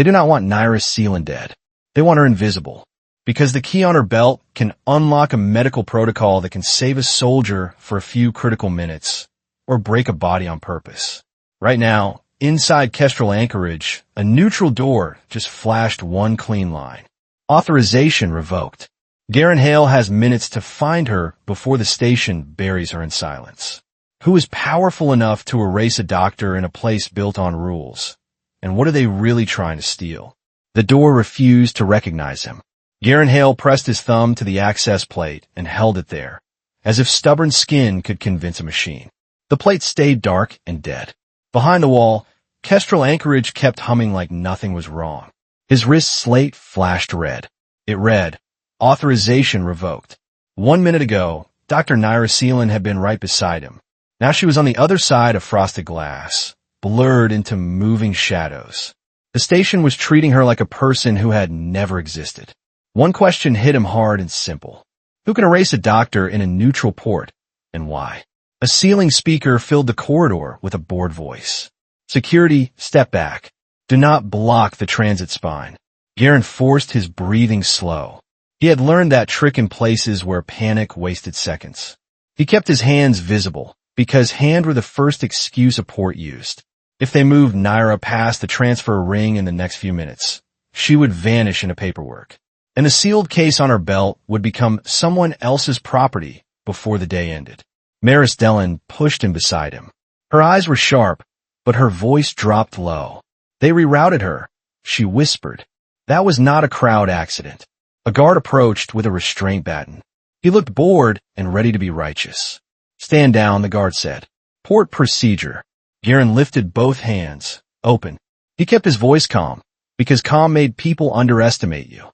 They do not want Nyra Selen dead. They want her invisible. Because the key on her belt can unlock a medical protocol that can save a soldier for a few critical minutes, or break a body on purpose. Right now, inside Kestrel Anchorage, a neutral door just flashed one clean line. Authorization revoked. Garron Hale has minutes to find her before the station buries her in silence. Who is powerful enough to erase a doctor in a place built on rules? And what are they really trying to steal? The door refused to recognize him. Garron Hale pressed his thumb to the access plate and held it there, as if stubborn skin could convince a machine. The plate stayed dark and dead. Behind the wall, Kestrel Anchorage kept humming like nothing was wrong. His wrist slate flashed red. It read, Authorization revoked. 1 minute ago, Dr. Nyra Selen had been right beside him. Now she was on the other side of frosted glass, blurred into moving shadows. The station was treating her like a person who had never existed. One question hit him hard and simple. Who can erase a doctor in a neutral port, and why? A ceiling speaker filled the corridor with a bored voice. Security, step back. Do not block the transit spine. Garron forced his breathing slow. He had learned that trick in places where panic wasted seconds. He kept his hands visible, because hands were the first excuse a port used. If they moved Nyra past the transfer ring in the next few minutes, she would vanish into paperwork. And the sealed case on her belt would become someone else's property before the day ended. Nyra Selen pushed him beside him. Her eyes were sharp, but her voice dropped low. They rerouted her, she whispered. That was not a crowd accident. A guard approached with a restraint baton. He looked bored and ready to be righteous. Stand down, the guard said. Port procedure. Garron lifted both hands, open. He kept his voice calm, because calm made people underestimate you.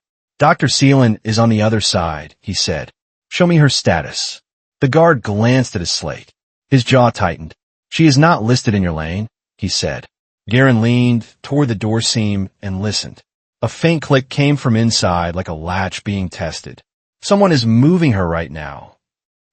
Dr. Selen is on the other side, he said. Show me her status. The guard glanced at his slate. His jaw tightened. She is not listed in your lane, he said. Garron leaned toward the door seam and listened. A faint click came from inside like a latch being tested. Someone is moving her right now.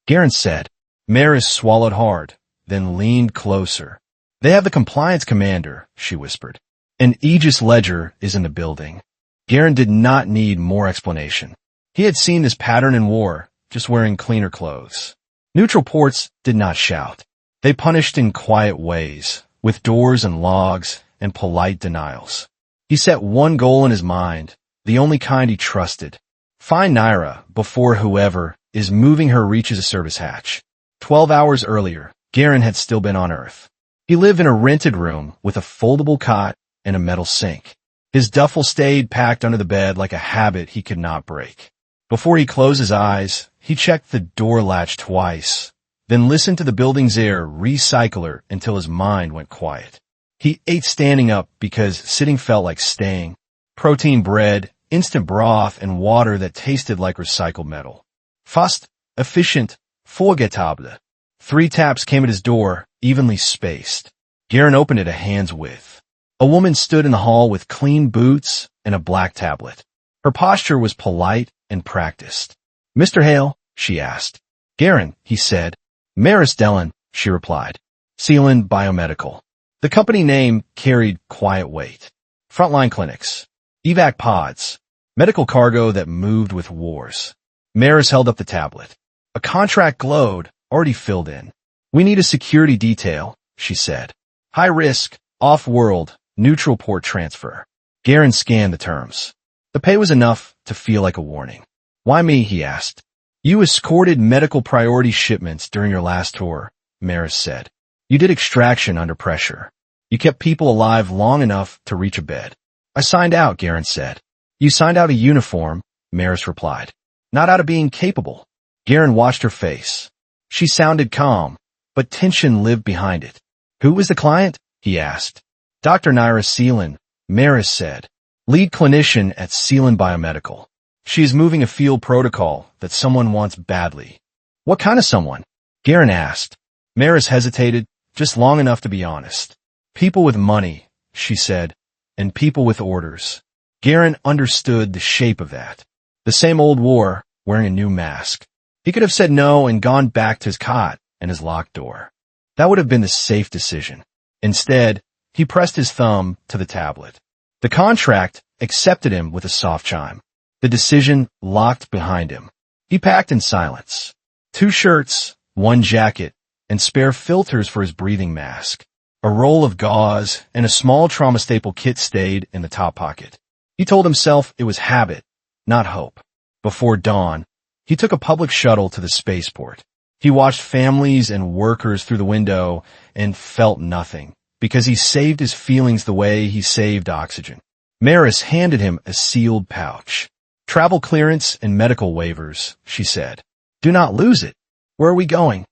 Garron said. Maris swallowed hard, then leaned closer. They have the compliance commander, she whispered. An Aegis Ledger is in the building. Garron did not need more explanation. He had seen this pattern in war, just wearing cleaner clothes. Neutral ports did not shout. They punished in quiet ways, with doors and logs and polite denials. He set one goal in his mind, the only kind he trusted. Find Nyra before whoever is moving her reaches a service hatch. 12 hours earlier, Garron had still been on Earth. He lived in a rented room with a foldable cot and a metal sink. His duffel stayed packed under the bed like a habit he could not break. Before he closed his eyes, he checked the door latch twice, then listened to the building's air recycler until his mind went quiet. He ate standing up because sitting felt like staying. Protein bread, instant broth, and water that tasted like recycled metal. Fast, efficient, forgettable. 3 taps came at his door, evenly spaced. Garron opened it a hand's width. A woman stood in the hall with clean boots and a black tablet. Her posture was polite and practiced. Mr. Hale, she asked. Garron, he said. Nyra Selen, she replied. Selen Biomedical. The company name carried quiet weight. Frontline clinics. Evac pods. Medical cargo that moved with wars. Maris held up the tablet. A contract glowed, already filled in. We need a security detail, she said. High risk, off-world, neutral port transfer. Garron scanned the terms. The pay was enough to feel like a warning. Why me, he asked. You escorted medical priority shipments during your last tour, Maris said. You did extraction under pressure. You kept people alive long enough to reach a bed. I signed out, Garron said. You signed out a uniform, Maris replied. Not out of being capable. Garron watched her face. She sounded calm, but tension lived behind it. Who was the client? He asked. Dr. Nyra Selen, Maris said. Lead clinician at Selen Biomedical. She is moving a field protocol that someone wants badly. What kind of someone? Garron asked. Maris hesitated, just long enough to be honest. People with money, she said, and people with orders. Garron understood the shape of that. The same old war, wearing a new mask. He could have said no and gone back to his cot and his locked door. That would have been the safe decision. Instead, he pressed his thumb to the tablet. The contract accepted him with a soft chime. The decision locked behind him. He packed in silence. 2 shirts, 1 jacket, and spare filters for his breathing mask. A roll of gauze and a small trauma staple kit stayed in the top pocket. He told himself it was habit, not hope. Before dawn, he took a public shuttle to the spaceport. He watched families and workers through the window and felt nothing, because he saved his feelings the way he saved oxygen. Maris handed him a sealed pouch. Travel clearance and medical waivers, she said. Do not lose it. Where are we going?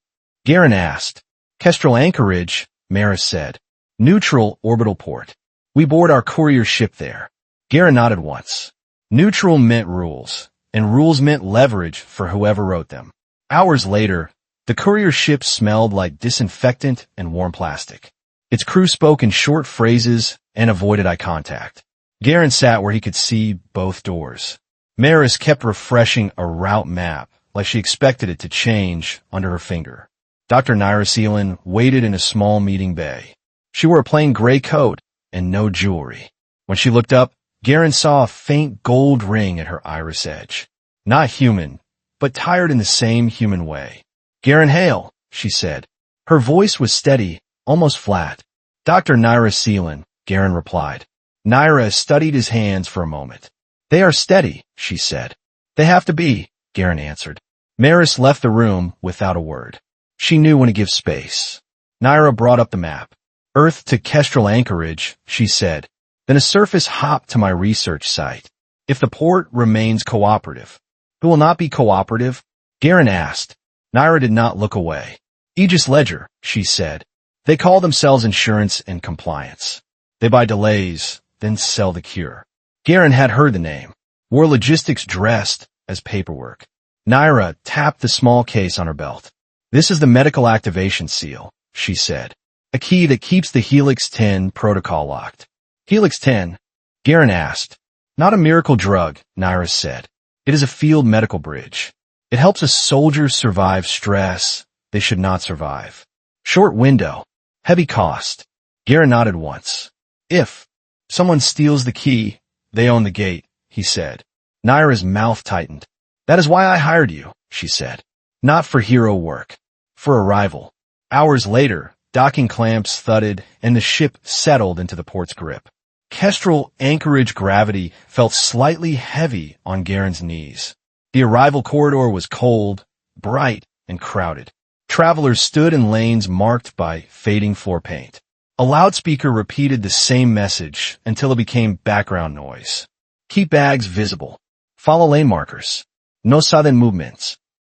Garron asked. Kestrel Anchorage, Maris said. Neutral orbital port. We board our courier ship there. Garron nodded once. Neutral meant rules, and rules meant leverage for whoever wrote them. Hours later, the courier ship smelled like disinfectant and warm plastic. Its crew spoke in short phrases and avoided eye contact. Garron sat where he could see both doors. Maris kept refreshing a route map, like she expected it to change under her finger. Dr. Nyra Selen waited in a small meeting bay. She wore a plain gray coat and no jewelry. When she looked up, Garron saw a faint gold ring at her iris edge. Not human, but tired in the same human way. Garron Hale, she said. Her voice was steady, almost flat. Dr. Nyra Selen, Garron replied. Nyra studied his hands for a moment. They are steady, she said. They have to be, Garron answered. Maris left the room without a word. She knew when to give space. Nyra brought up the map. Earth to Kestrel Anchorage, she said. Then a surface hop to my research site. If the port remains cooperative. Who will not be cooperative? Garron asked. Nyra did not look away. Aegis Ledger, she said. They call themselves insurance and compliance. They buy delays, then sell the cure. Garron had heard the name. Wore logistics dressed as paperwork. Nyra tapped the small case on her belt. This is the medical activation seal, she said. A key that keeps the Helix 10 protocol locked. Helix 10? Garron asked. Not a miracle drug, Nyra said. It is a field medical bridge. It helps a soldier survive stress they should not survive. Short window. Heavy cost. Garron nodded once. If someone steals the key, they own the gate, he said. Nyra's mouth tightened. That is why I hired you, she said. Not for hero work. For arrival. Hours later, docking clamps thudded and the ship settled into the port's grip. Kestrel Anchorage gravity felt slightly heavy on Garron's knees. The arrival corridor was cold, bright, and crowded. Travelers stood in lanes marked by fading floor paint. A loudspeaker repeated the same message until it became background noise. Keep bags visible. Follow lane markers. No sudden movements.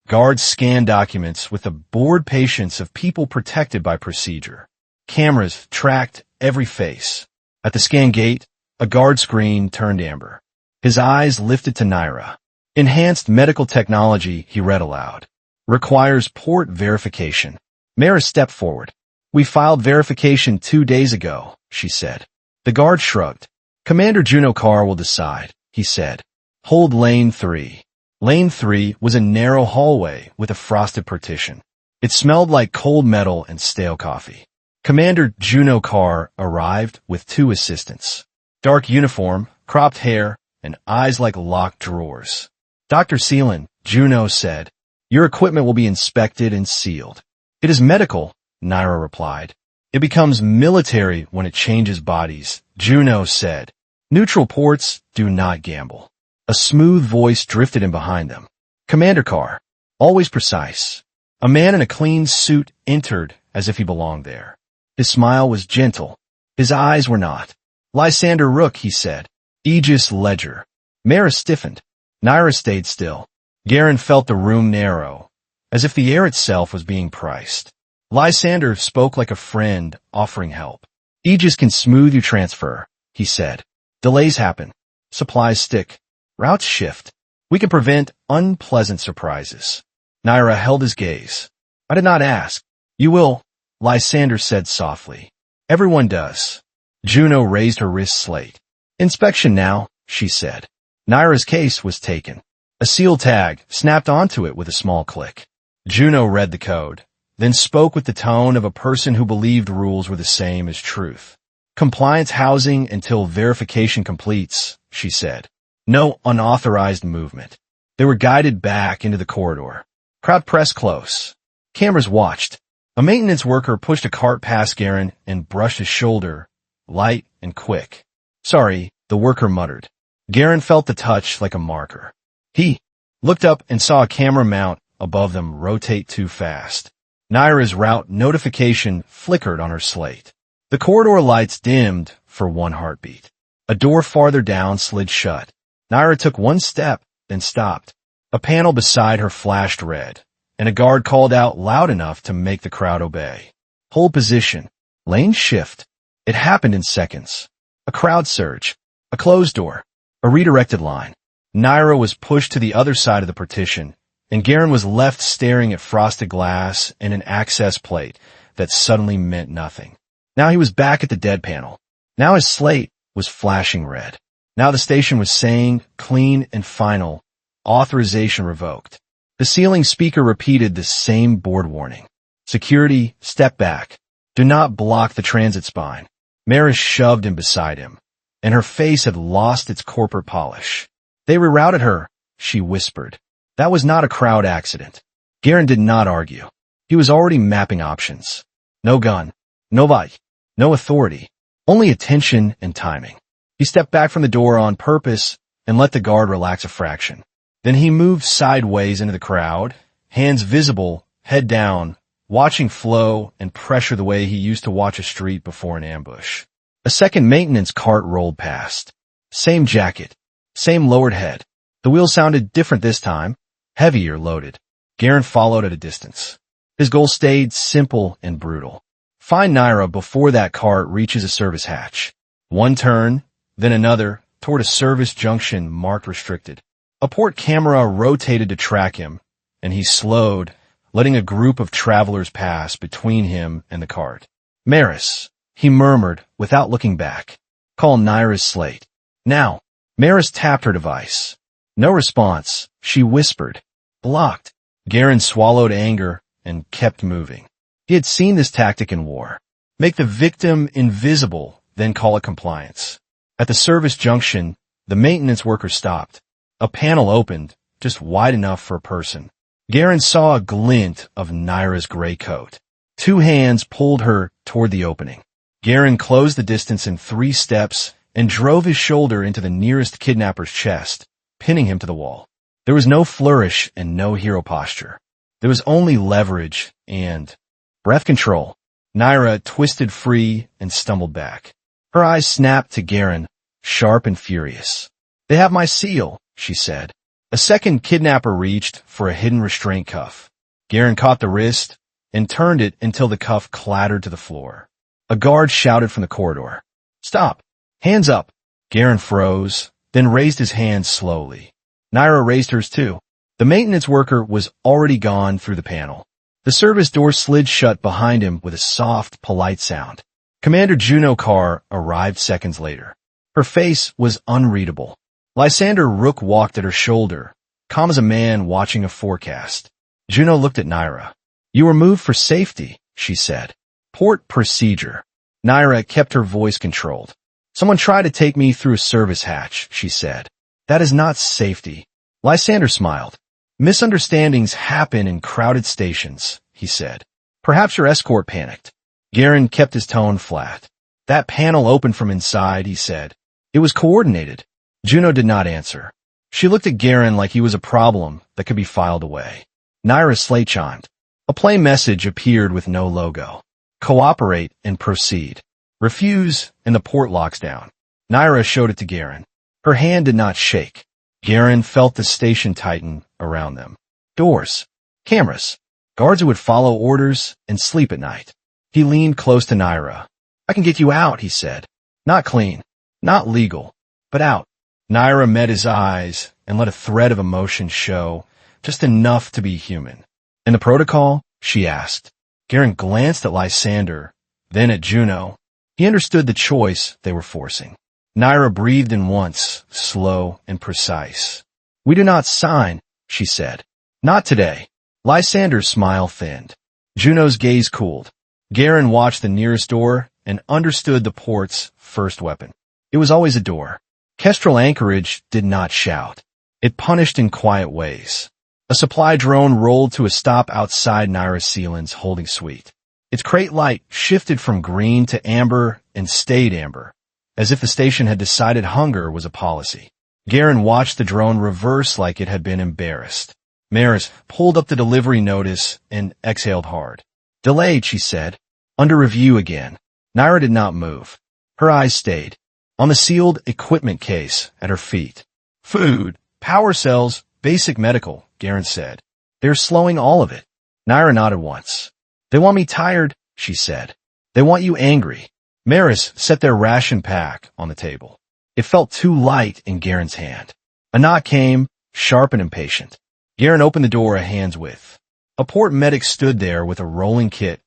Guards scanned documents with the bored patience of people protected by procedure. Cameras tracked every face. At the scan gate, a guard screen turned amber. His eyes lifted to Nyra. Enhanced medical technology, he read aloud. Requires port verification. Maris stepped forward. We filed verification 2 days ago, she said. The guard shrugged. Commander Juno Carr will decide, he said. Hold lane 3. Lane 3 was a narrow hallway with a frosted partition. It smelled like cold metal and stale coffee. Commander Juno Carr arrived with 2 assistants. Dark uniform, cropped hair, and eyes like locked drawers. Dr. Selen, Juno said, your equipment will be inspected and sealed. It is medical, Nyra replied. It becomes military when it changes bodies, Juno said. Neutral ports do not gamble. A smooth voice drifted in behind them. Commander Carr, always precise. A man in a clean suit entered as if he belonged there. His smile was gentle. His eyes were not. Lysander Rook, he said. Aegis Ledger. Maris stiffened. Nyra stayed still. Garron felt the room narrow, as if the air itself was being priced. Lysander spoke like a friend offering help. Aegis can smooth your transfer, he said. Delays happen. Supplies stick. Routes shift. We can prevent unpleasant surprises. Nyra held his gaze. I did not ask. You will, Lysander said softly. Everyone does. Juno raised her wrist slate. Inspection now, she said. Nyra's case was taken. A seal tag snapped onto it with a small click. Juno read the code, then spoke with the tone of a person who believed rules were the same as truth. Compliance housing until verification completes, she said. No unauthorized movement. They were guided back into the corridor. Crowd pressed close. Cameras watched. A maintenance worker pushed a cart past Garron and brushed his shoulder, light and quick. Sorry, the worker muttered. Garron felt the touch like a marker. He looked up and saw a camera mount above them rotate too fast. Nyra's route notification flickered on her slate. The corridor lights dimmed for one heartbeat. A door farther down slid shut. Nyra took one step, then stopped. A panel beside her flashed red, and a guard called out loud enough to make the crowd obey. Hold position. Lane shift. It happened in seconds. A crowd surge. A closed door. A redirected line. Nyra was pushed to the other side of the partition, and Garron was left staring at frosted glass and an access plate that suddenly meant nothing. Now he was back at the dead panel. Now his slate was flashing red. Now the station was saying, clean and final, authorization revoked. The ceiling speaker repeated the same board warning. Security, step back. Do not block the transit spine. Maris shoved him beside him, and her face had lost its corporate polish. They rerouted her, she whispered. That was not a crowd accident. Garron did not argue. He was already mapping options. No gun. No bike. No authority. Only attention and timing. He stepped back from the door on purpose and let the guard relax a fraction. Then he moved sideways into the crowd, hands visible, head down, watching flow and pressure the way he used to watch a street before an ambush. A second maintenance cart rolled past. Same jacket. Same lowered head. The wheels sounded different this time, heavier loaded. Garron followed at a distance. His goal stayed simple and brutal. Find Nyra before that cart reaches a service hatch. One turn, then another, toward a service junction marked restricted. A port camera rotated to track him, and he slowed, letting a group of travelers pass between him and the cart. Maris, he murmured without looking back. Call Nyra's slate. Now. Maris tapped her device. No response, she whispered. Blocked. Garron swallowed anger and kept moving. He had seen this tactic in war. Make the victim invisible, then call it compliance. At the service junction, the maintenance worker stopped. A panel opened, just wide enough for a person. Garron saw a glint of Nyra's gray coat. Two hands pulled her toward the opening. Garron closed the distance in 3 steps and drove his shoulder into the nearest kidnapper's chest, pinning him to the wall. There was no flourish and no hero posture. There was only leverage and breath control. Nyra twisted free and stumbled back. Her eyes snapped to Garron, sharp and furious. They have my seal, she said. A second kidnapper reached for a hidden restraint cuff. Garron caught the wrist and turned it until the cuff clattered to the floor. A guard shouted from the corridor. Stop! Hands up! Garron froze, then raised his hands slowly. Nyra raised hers too. The maintenance worker was already gone through the panel. The service door slid shut behind him with a soft, polite sound. Commander Juno Carr arrived seconds later. Her face was unreadable. Lysander Rook walked at her shoulder, calm as a man watching a forecast. Juno looked at Nyra. You were moved for safety, she said. Port procedure. Nyra kept her voice controlled. Someone tried to take me through a service hatch, she said. That is not safety. Lysander smiled. Misunderstandings happen in crowded stations, he said. Perhaps your escort panicked. Garron kept his tone flat. That panel opened from inside, he said. It was coordinated. Juno did not answer. She looked at Garron like he was a problem that could be filed away. Nyra's slate chimed. A plain message appeared with no logo. Cooperate and proceed. Refuse, and the port locks down. Nyra showed it to Garron. Her hand did not shake. Garron felt the station tighten around them. Doors. Cameras. Guards who would follow orders and sleep at night. He leaned close to Nyra. I can get you out, he said. Not clean. Not legal. But out. Nyra met his eyes and let a thread of emotion show, just enough to be human. And the protocol? She asked. Garron glanced at Lysander, then at Juno. He understood the choice they were forcing. Nyra breathed in once, slow and precise. We do not sign, she said. Not today. Lysander's smile thinned. Juno's gaze cooled. Garron watched the nearest door and understood the port's first weapon. It was always a door. Kestrel Anchorage did not shout. It punished in quiet ways. A supply drone rolled to a stop outside Nyra Selen's holding suite. Its crate light shifted from green to amber and stayed amber, as if the station had decided hunger was a policy. Garron watched the drone reverse like it had been embarrassed. Maris pulled up the delivery notice and exhaled hard. "Delayed," she said. "Under review again." Nyra did not move. Her eyes stayed on the sealed equipment case at her feet. "Food, power cells, basic medical," Garron said. "They're slowing all of it." Nyra nodded once. "They want me tired," she said. "They want you angry." Maris set their ration pack on the table. It felt too light in Garron's hand. A knock came, sharp and impatient. Garron opened the door a hand's width. A port medic stood there with a rolling kit,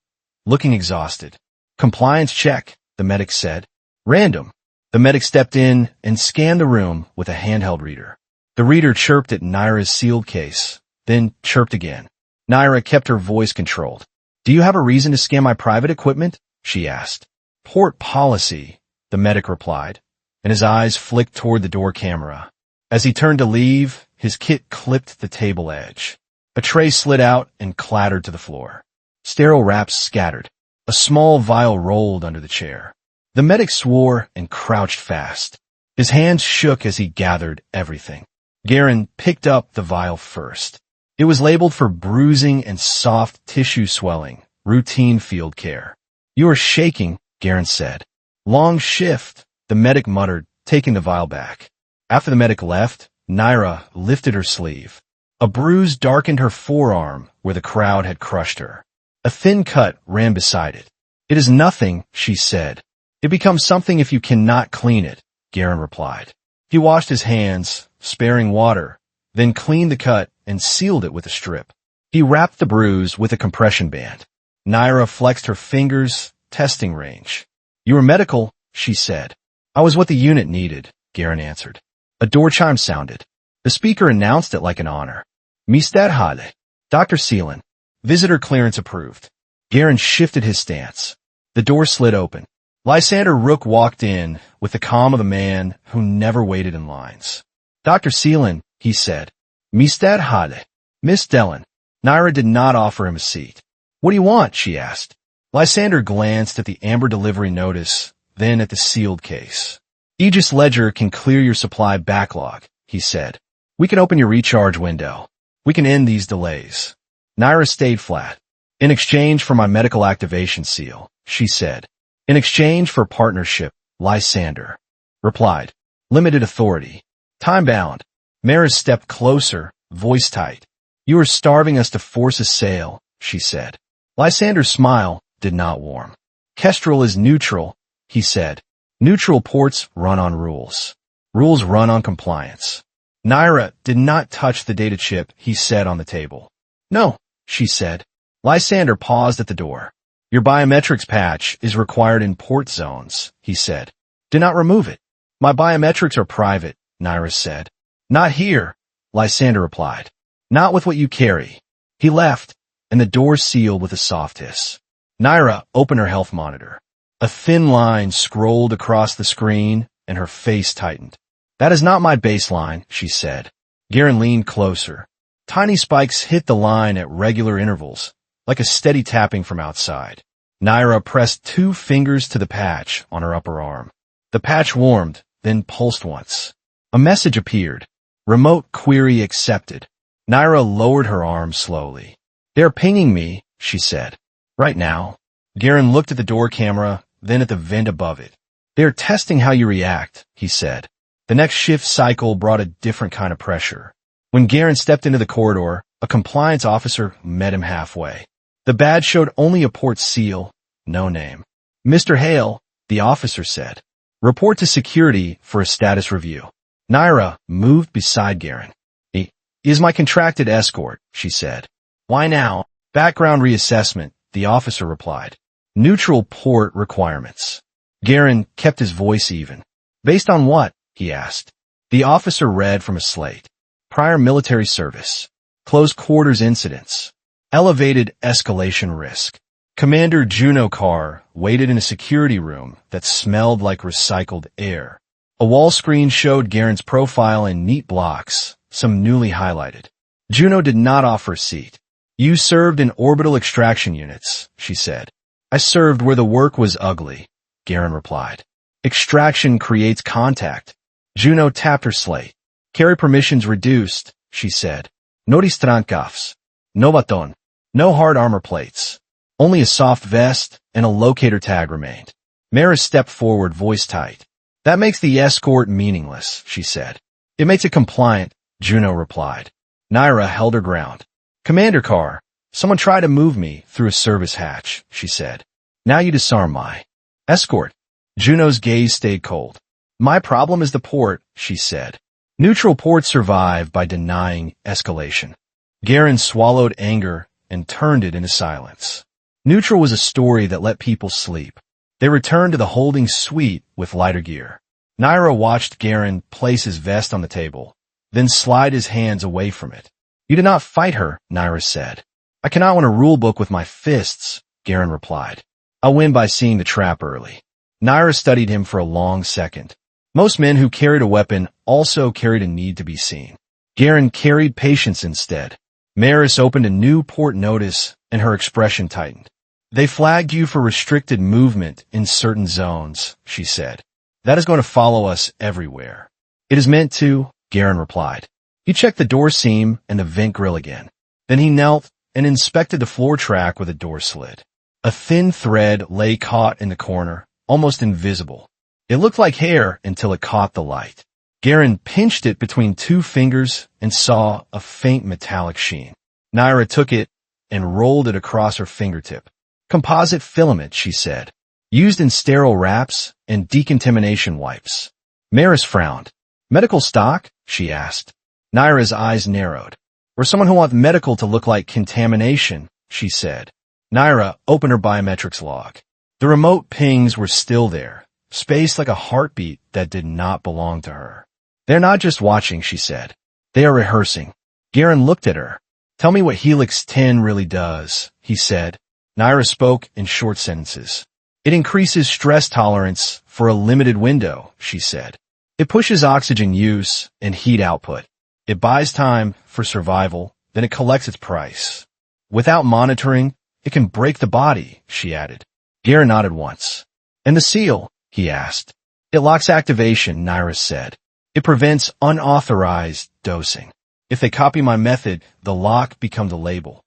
looking exhausted. "Compliance check," the medic said. "Random." The medic stepped in and scanned the room with a handheld reader. The reader chirped at Nyra's sealed case, then chirped again. Nyra kept her voice controlled. "Do you have a reason to scan my private equipment?" she asked. "Port policy," the medic replied, and his eyes flicked toward the door camera. As he turned to leave, his kit clipped the table edge. A tray slid out and clattered to the floor. Sterile wraps scattered. A small vial rolled under the chair. The medic swore and crouched fast. His hands shook as he gathered everything. Garron picked up the vial first. It was labeled for bruising and soft tissue swelling, routine field care. "You are shaking," Garron said. "Long shift," the medic muttered, taking the vial back. After the medic left, Nyra lifted her sleeve. A bruise darkened her forearm where the crowd had crushed her. A thin cut ran beside it. "It is nothing," she said. "It becomes something if you cannot clean it," Garron replied. He washed his hands, sparing water, then cleaned the cut and sealed it with a strip. He wrapped the bruise with a compression band. Nyra flexed her fingers, testing range. "You are medical," she said. "I was what the unit needed," Garron answered. A door chime sounded. The speaker announced it like an honor. "Mr. Hale, Dr. Selen, visitor clearance approved." Garron shifted his stance. The door slid open. Lysander Rook walked in with the calm of a man who never waited in lines. "Dr. Selen," he said. "Mr. Hale." "Miss Dellen." Nyra did not offer him a seat. "What do you want?" she asked. Lysander glanced at the amber delivery notice, then at the sealed case. "Aegis Ledger can clear your supply backlog," he said. "We can open your recharge window. We can end these delays." Nyra stayed flat. "In exchange for my medical activation seal," she said. "In exchange for partnership," Lysander replied. "Limited authority. Time-bound." Maris stepped closer, voice tight. "You are starving us to force a sale," she said. Lysander's smile did not warm. "Kestrel is neutral," he said. "Neutral ports run on rules. Rules run on compliance." Nyra did not touch the data chip he set on the table. "No," she said. Lysander paused at the door. "Your biometrics patch is required in port zones," he said. "Do not remove it." "My biometrics are private," Nyra said. "Not here," Lysander replied. "Not with what you carry." He left, and the door sealed with a soft hiss. Nyra opened her health monitor. A thin line scrolled across the screen, and her face tightened. "That is not my baseline," she said. Garron leaned closer. Tiny spikes hit the line at regular intervals, like a steady tapping from outside. Nyra pressed 2 fingers to the patch on her upper arm. The patch warmed, then pulsed once. A message appeared. "Remote query accepted." Nyra lowered her arm slowly. "They are pinging me," she said. "Right now." Garron looked at the door camera, then at the vent above it. "They are testing how you react," he said. The next shift cycle brought a different kind of pressure. When Garron stepped into the corridor, a compliance officer met him halfway. The badge showed only a port seal, no name. "Mr. Hale," the officer said. "Report to security for a status review." Nyra moved beside Garron. "He is my contracted escort," she said. "Why now?" "Background reassessment," the officer replied. "Neutral port requirements." Garron kept his voice even. "Based on what?" he asked. The officer read from a slate. "Prior military service. Close quarters incidents. Elevated escalation risk." Commander Juno Carr waited in a security room that smelled like recycled air. A wall screen showed Garron's profile in neat blocks, some newly highlighted. Juno did not offer a seat. "You served in orbital extraction units," she said. "I served where the work was ugly," Garron replied. "Extraction creates contact." Juno tapped her slate. "Carry permissions reduced," she said. "No distrancafs. No baton. No hard armor plates. Only a soft vest and a locator tag remained." Nyra stepped forward, voice tight. "That makes the escort meaningless," she said. "It makes it compliant," Juno replied. Nyra held her ground. "Commander Carr, someone tried to move me through a service hatch," she said. "Now you disarm my escort." Juno's gaze stayed cold. "My problem is the port," she said. "Neutral ports survive by denying escalation." Garron swallowed anger and turned it into silence. Neutral was a story that let people sleep. They returned to the holding suite with lighter gear. Nyra watched Garron place his vest on the table, then slide his hands away from it. "You did not fight her," Nyra said. "I cannot win a rulebook with my fists," Garron replied. "I'll win by seeing the trap early." Nyra studied him for a long second. Most men who carried a weapon also carried a need to be seen. Garron carried patience instead. Maris opened a new port notice, and her expression tightened. "They flagged you for restricted movement in certain zones," she said. "That is going to follow us everywhere." "It is meant to," Garron replied. He checked the door seam and the vent grill again. Then he knelt and inspected the floor track with a door slit. A thin thread lay caught in the corner, almost invisible. It looked like hair until it caught the light. Garron pinched it between two fingers and saw a faint metallic sheen. Nyra took it and rolled it across her fingertip. "Composite filament," she said, "used in sterile wraps and decontamination wipes." Maris frowned. "Medical stock?" she asked. Nyra's eyes narrowed. "Or someone who wants medical to look like contamination," she said. Nyra opened her biometrics log. The remote pings were still there, spaced like a heartbeat that did not belong to her. "They're not just watching," she said. "They are rehearsing." Garron looked at her. "Tell me what Helix 10 really does," he said. Nyra spoke in short sentences. "It increases stress tolerance for a limited window," she said. "It pushes oxygen use and heat output. It buys time for survival, then it collects its price. Without monitoring, it can break the body," she added. Garron nodded once. "And the seal?" he asked. "It locks activation," Nyra said. "It prevents unauthorized dosing. If they copy my method, the lock becomes a label."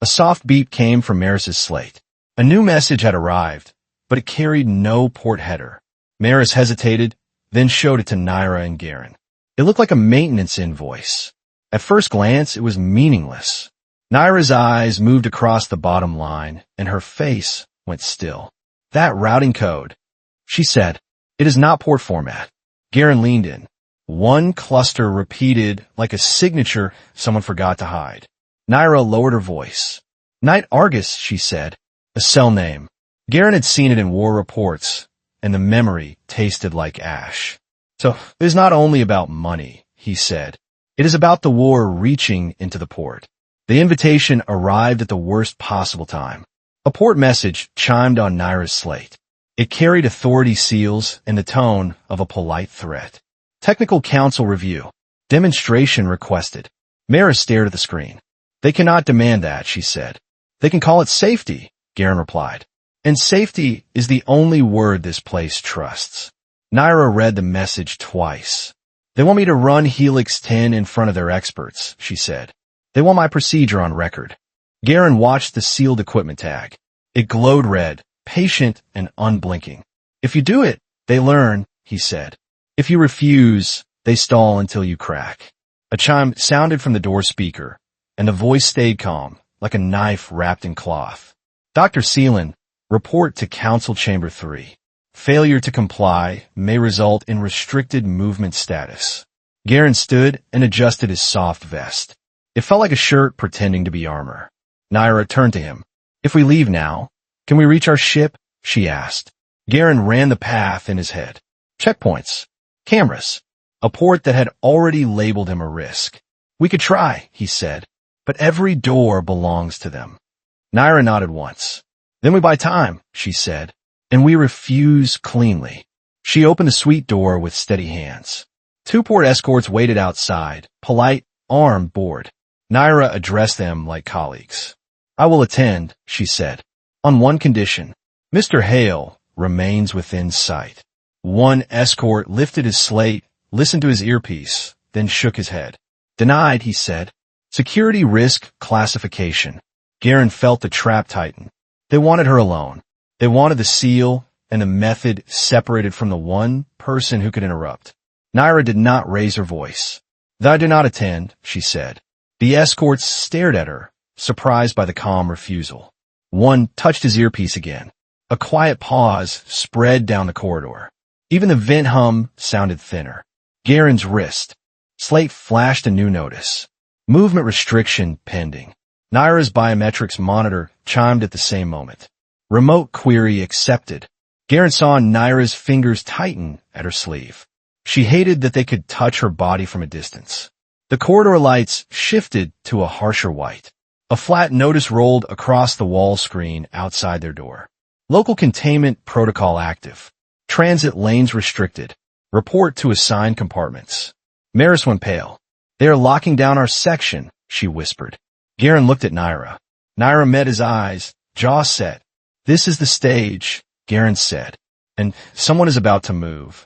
A soft beep came from Maris's slate. A new message had arrived, but it carried no port header. Maris hesitated, then showed it to Nyra and Garron. It looked like a maintenance invoice. At first glance, it was meaningless. Nyra's eyes moved across the bottom line, and her face went still. "That routing code," she said. "It is not port format." Garron leaned in. One cluster repeated like a signature someone forgot to hide. Nyra lowered her voice. "Night Argus," she said. "A cell name." Garron had seen it in war reports, and the memory tasted like ash. "So it is not only about money," he said. "It is about the war reaching into the port." The invitation arrived at the worst possible time. A port message chimed on Nyra's slate. It carried authority seals and the tone of a polite threat. "Technical Council review. Demonstration requested." Nyra stared at the screen. "They cannot demand that," she said. "They can call it safety," Garron replied. "And safety is the only word this place trusts." Nyra read the message twice. "They want me to run Helix 10 in front of their experts," she said. "They want my procedure on record." Garron watched the sealed equipment tag. It glowed red, patient and unblinking. "If you do it, they learn," he said. "If you refuse, they stall until you crack." A chime sounded from the door speaker, and the voice stayed calm, like a knife wrapped in cloth. "Dr. Selen, report to Council Chamber 3. Failure to comply may result in restricted movement status." Garron stood and adjusted his soft vest. It felt like a shirt pretending to be armor. Nyra turned to him. "If we leave now, can we reach our ship?" she asked. Garron ran the path in his head. Checkpoints. Cameras. A port that had already labeled him a risk. "We could try," he said, "but every door belongs to them." Nyra nodded once. Then we buy time, she said, and we refuse cleanly. She opened the suite door with steady hands. Two port escorts waited outside, polite, armed, bored. Nyra addressed them like colleagues. I will attend, she said, on one condition. Mr. Hale remains within sight. One escort lifted his slate, listened to his earpiece, then shook his head. Denied, he said. Security risk classification. Garron felt the trap tighten. They wanted her alone. They wanted the seal and the method separated from the one person who could interrupt. Nyra did not raise her voice. I do not attend, she said. The escorts stared at her, surprised by the calm refusal. One touched his earpiece again. A quiet pause spread down the corridor. Even the vent hum sounded thinner. Garron's wrist. Slate flashed a new notice. Movement restriction pending. Nyra's biometrics monitor chimed at the same moment. Remote query accepted. Garron saw Nyra's fingers tighten at her sleeve. She hated that they could touch her body from a distance. The corridor lights shifted to a harsher white. A flat notice rolled across the wall screen outside their door. Local containment protocol active. Transit lanes restricted. Report to assigned compartments. Maris went pale. They are locking down our section, she whispered. Garron looked at Nyra. Nyra met his eyes, jaw set. This is the stage, Garron said, and someone is about to move.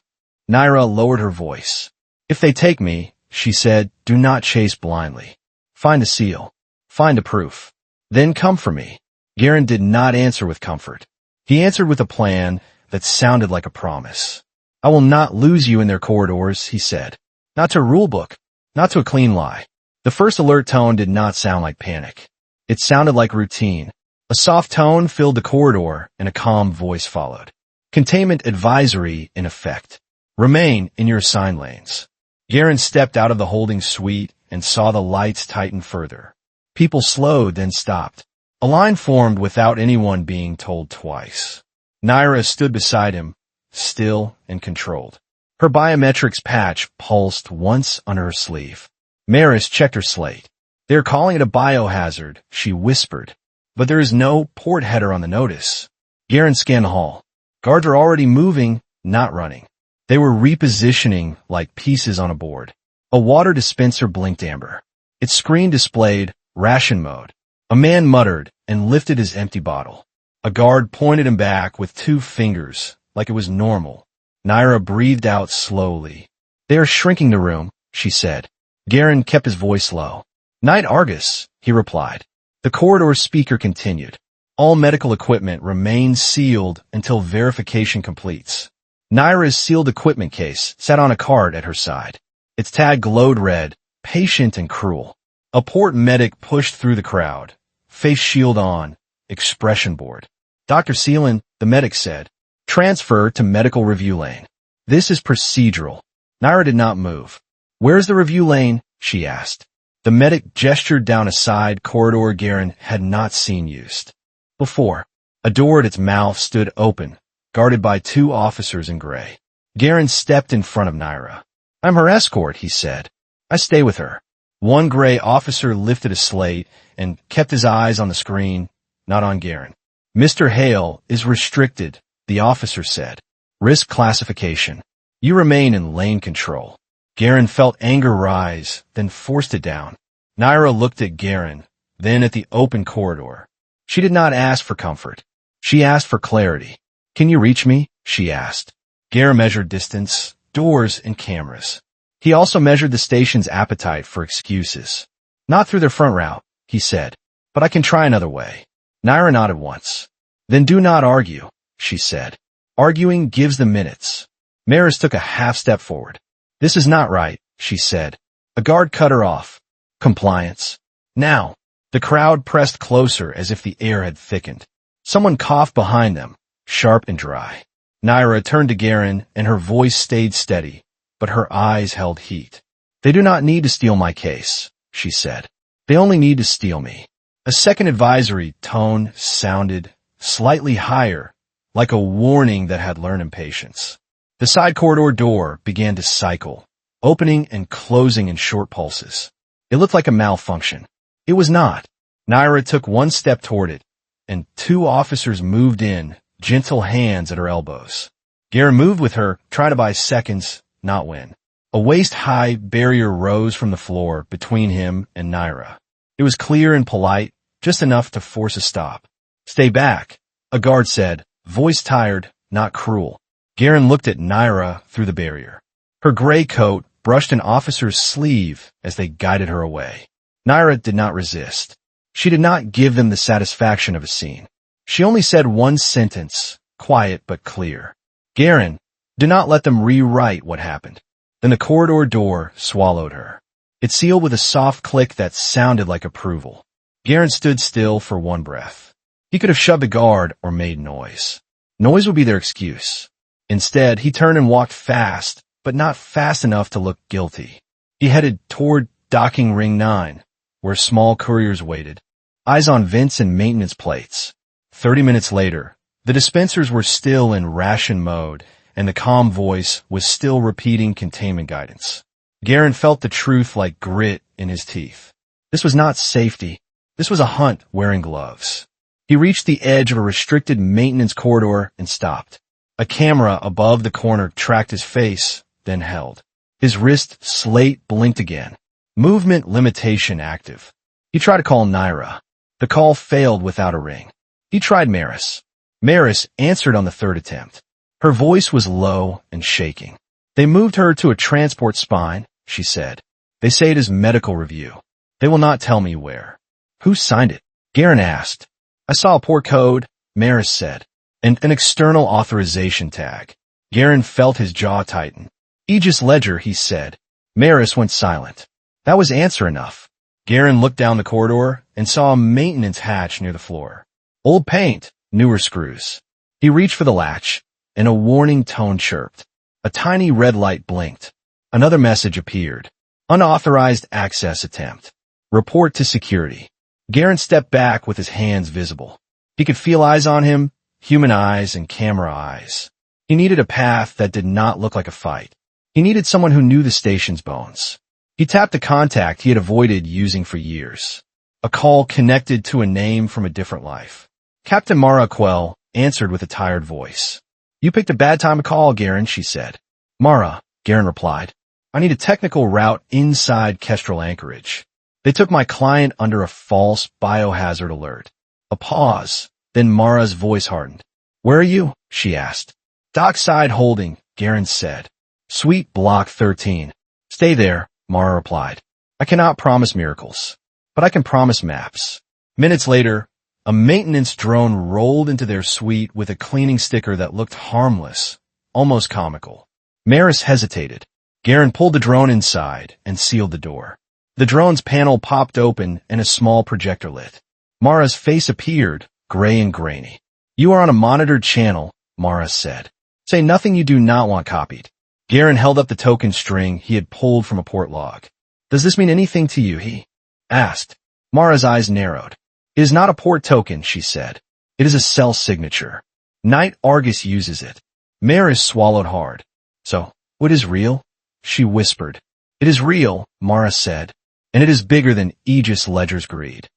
Nyra lowered her voice. If they take me, she said, do not chase blindly. Find a seal. Find a proof. Then come for me. Garron did not answer with comfort. He answered with a plan that sounded like a promise. I will not lose you in their corridors, he said. Not to a rulebook. Not to a clean lie. The first alert tone did not sound like panic. It sounded like routine. A soft tone filled the corridor and a calm voice followed. Containment advisory in effect. Remain in your assigned lanes. Garron stepped out of the holding suite and saw the lights tighten further. People slowed, then stopped. A line formed without anyone being told twice. Nyra stood beside him, still and controlled. Her biometrics patch pulsed once under her sleeve. Maris checked her slate. They're calling it a biohazard, she whispered. But there is no port header on the notice. Garron scanned the hall. Guards are already moving, not running. They were repositioning like pieces on a board. A water dispenser blinked amber. Its screen displayed ration mode. A man muttered and lifted his empty bottle. A guard pointed him back with two fingers, like it was normal. Nyra breathed out slowly. They are shrinking the room, she said. Garron kept his voice low. Night Argus, he replied. The corridor speaker continued. All medical equipment remains sealed until verification completes. Nyra's sealed equipment case sat on a cart at her side. Its tag glowed red, patient and cruel. A port medic pushed through the crowd, face shield on, expression bored. Dr. Selen, the medic said, transfer to medical review lane. This is procedural. Nyra did not move. Where's the review lane? She asked. The medic gestured down a side corridor Garron had not seen used before. A door at its mouth stood open, guarded by two officers in gray. Garron stepped in front of Nyra. I'm her escort, he said. I stay with her. One gray officer lifted a slate and kept his eyes on the screen, not on Garron. Mr. Hale is restricted, the officer said. Risk classification. You remain in lane control. Garron felt anger rise, then forced it down. Nyra looked at Garron, then at the open corridor. She did not ask for comfort. She asked for clarity. Can you reach me? She asked. Garron measured distance, doors, and cameras. He also measured the station's appetite for excuses. Not through their front route, he said, but I can try another way. Nyra nodded once. Then do not argue, she said. Arguing gives them minutes. Maris took a half step forward. This is not right, she said. A guard cut her off. Compliance. Now. The crowd pressed closer as if the air had thickened. Someone coughed behind them, sharp and dry. Nyra turned to Garron and her voice stayed steady, but her eyes held heat. They do not need to steal my case, she said. They only need to steal me. A second advisory tone sounded slightly higher, like a warning that had learned impatience. The side corridor door began to cycle, opening and closing in short pulses. It looked like a malfunction. It was not. Nyra took one step toward it, and 2 officers moved in, gentle hands at her elbows. Garron moved with her, trying to buy seconds, not win. A waist-high barrier rose from the floor between him and Nyra. It was clear and polite, just enough to force a stop. "Stay back," a guard said, voice tired, not cruel. Garron looked at Nyra through the barrier. Her gray coat brushed an officer's sleeve as they guided her away. Nyra did not resist. She did not give them the satisfaction of a scene. She only said one sentence, quiet but clear. "Garron, do not let them rewrite what happened." Then the corridor door swallowed her. It sealed with a soft click that sounded like approval. Garron stood still for one breath. He could have shoved a guard or made noise. Noise would be their excuse. Instead, he turned and walked fast, but not fast enough to look guilty. He headed toward docking ring 9, where small couriers waited, eyes on vents and maintenance plates. 30 minutes later, the dispensers were still in ration mode, and the calm voice was still repeating containment guidance. Garron felt the truth like grit in his teeth. This was not safety. This was a hunt wearing gloves. He reached the edge of a restricted maintenance corridor and stopped. A camera above the corner tracked his face, then held. His wrist slate blinked again. Movement limitation active. He tried to call Nyra. The call failed without a ring. He tried Maris. Maris answered on the 3rd attempt. Her voice was low and shaking. "They moved her to a transport spine," she said. "They say it is medical review. They will not tell me where." "Who signed it?" Garron asked. "I saw a port code," Maris said, "and an external authorization tag." Garron felt his jaw tighten. "Aegis Ledger," he said. Maris went silent. That was answer enough. Garron looked down the corridor and saw a maintenance hatch near the floor. Old paint, newer screws. He reached for the latch, and a warning tone chirped. A tiny red light blinked. Another message appeared. Unauthorized access attempt. Report to security. Garron stepped back with his hands visible. He could feel eyes on him, human eyes and camera eyes. He needed a path that did not look like a fight. He needed someone who knew the station's bones. He tapped a contact he had avoided using for years. A call connected to a name from a different life. Captain Mara Quell answered with a tired voice. "You picked a bad time to call, Garron," she said. "Mara," Garron replied. "I need a technical route inside Kestrel Anchorage. They took my client under a false biohazard alert." A pause, then Mara's voice hardened. "Where are you?" she asked. "Dockside holding," Garron said. "Suite block 13. "Stay there," Mara replied. "I cannot promise miracles, but I can promise maps." Minutes later, a maintenance drone rolled into their suite with a cleaning sticker that looked harmless, almost comical. Maris hesitated. Garron pulled the drone inside and sealed the door. The drone's panel popped open and a small projector lit. Mara's face appeared, gray and grainy. "You are on a monitored channel," Mara said. "Say nothing you do not want copied." Garron held up the token string he had pulled from a port log. "Does this mean anything to you?" he asked. Mara's eyes narrowed. "It is not a port token," she said. "It is a cell signature. Knight Argus uses it." Maris swallowed hard. "So, what is real?" she whispered. "It is real," Mara said, "and it is bigger than Aegis Ledger's greed."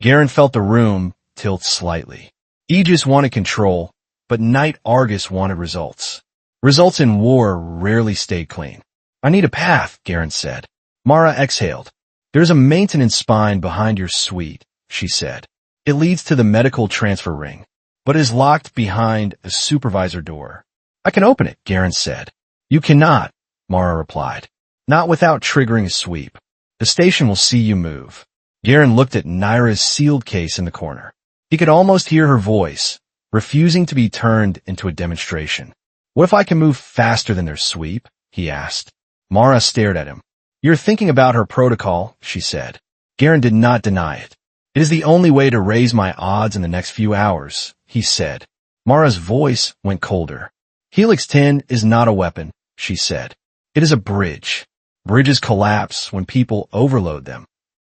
Garron felt the room tilt slightly. Aegis wanted control, but Knight Argus wanted results. Results in war rarely stayed clean. "I need a path," Garron said. Mara exhaled. "There's a maintenance spine behind your suite," she said. "It leads to the medical transfer ring, but is locked behind a supervisor door." "I can open it," Garron said. "You cannot," Mara replied. "Not without triggering a sweep. The station will see you move." Garron looked at Nyra's sealed case in the corner. He could almost hear her voice, refusing to be turned into a demonstration. "What if I can move faster than their sweep?" he asked. Mara stared at him. "You're thinking about her protocol," she said. Garron did not deny it. "It is the only way to raise my odds in the next few hours," he said. Mara's voice went colder. "Helix 10 is not a weapon," she said. "It is a bridge. Bridges collapse when people overload them."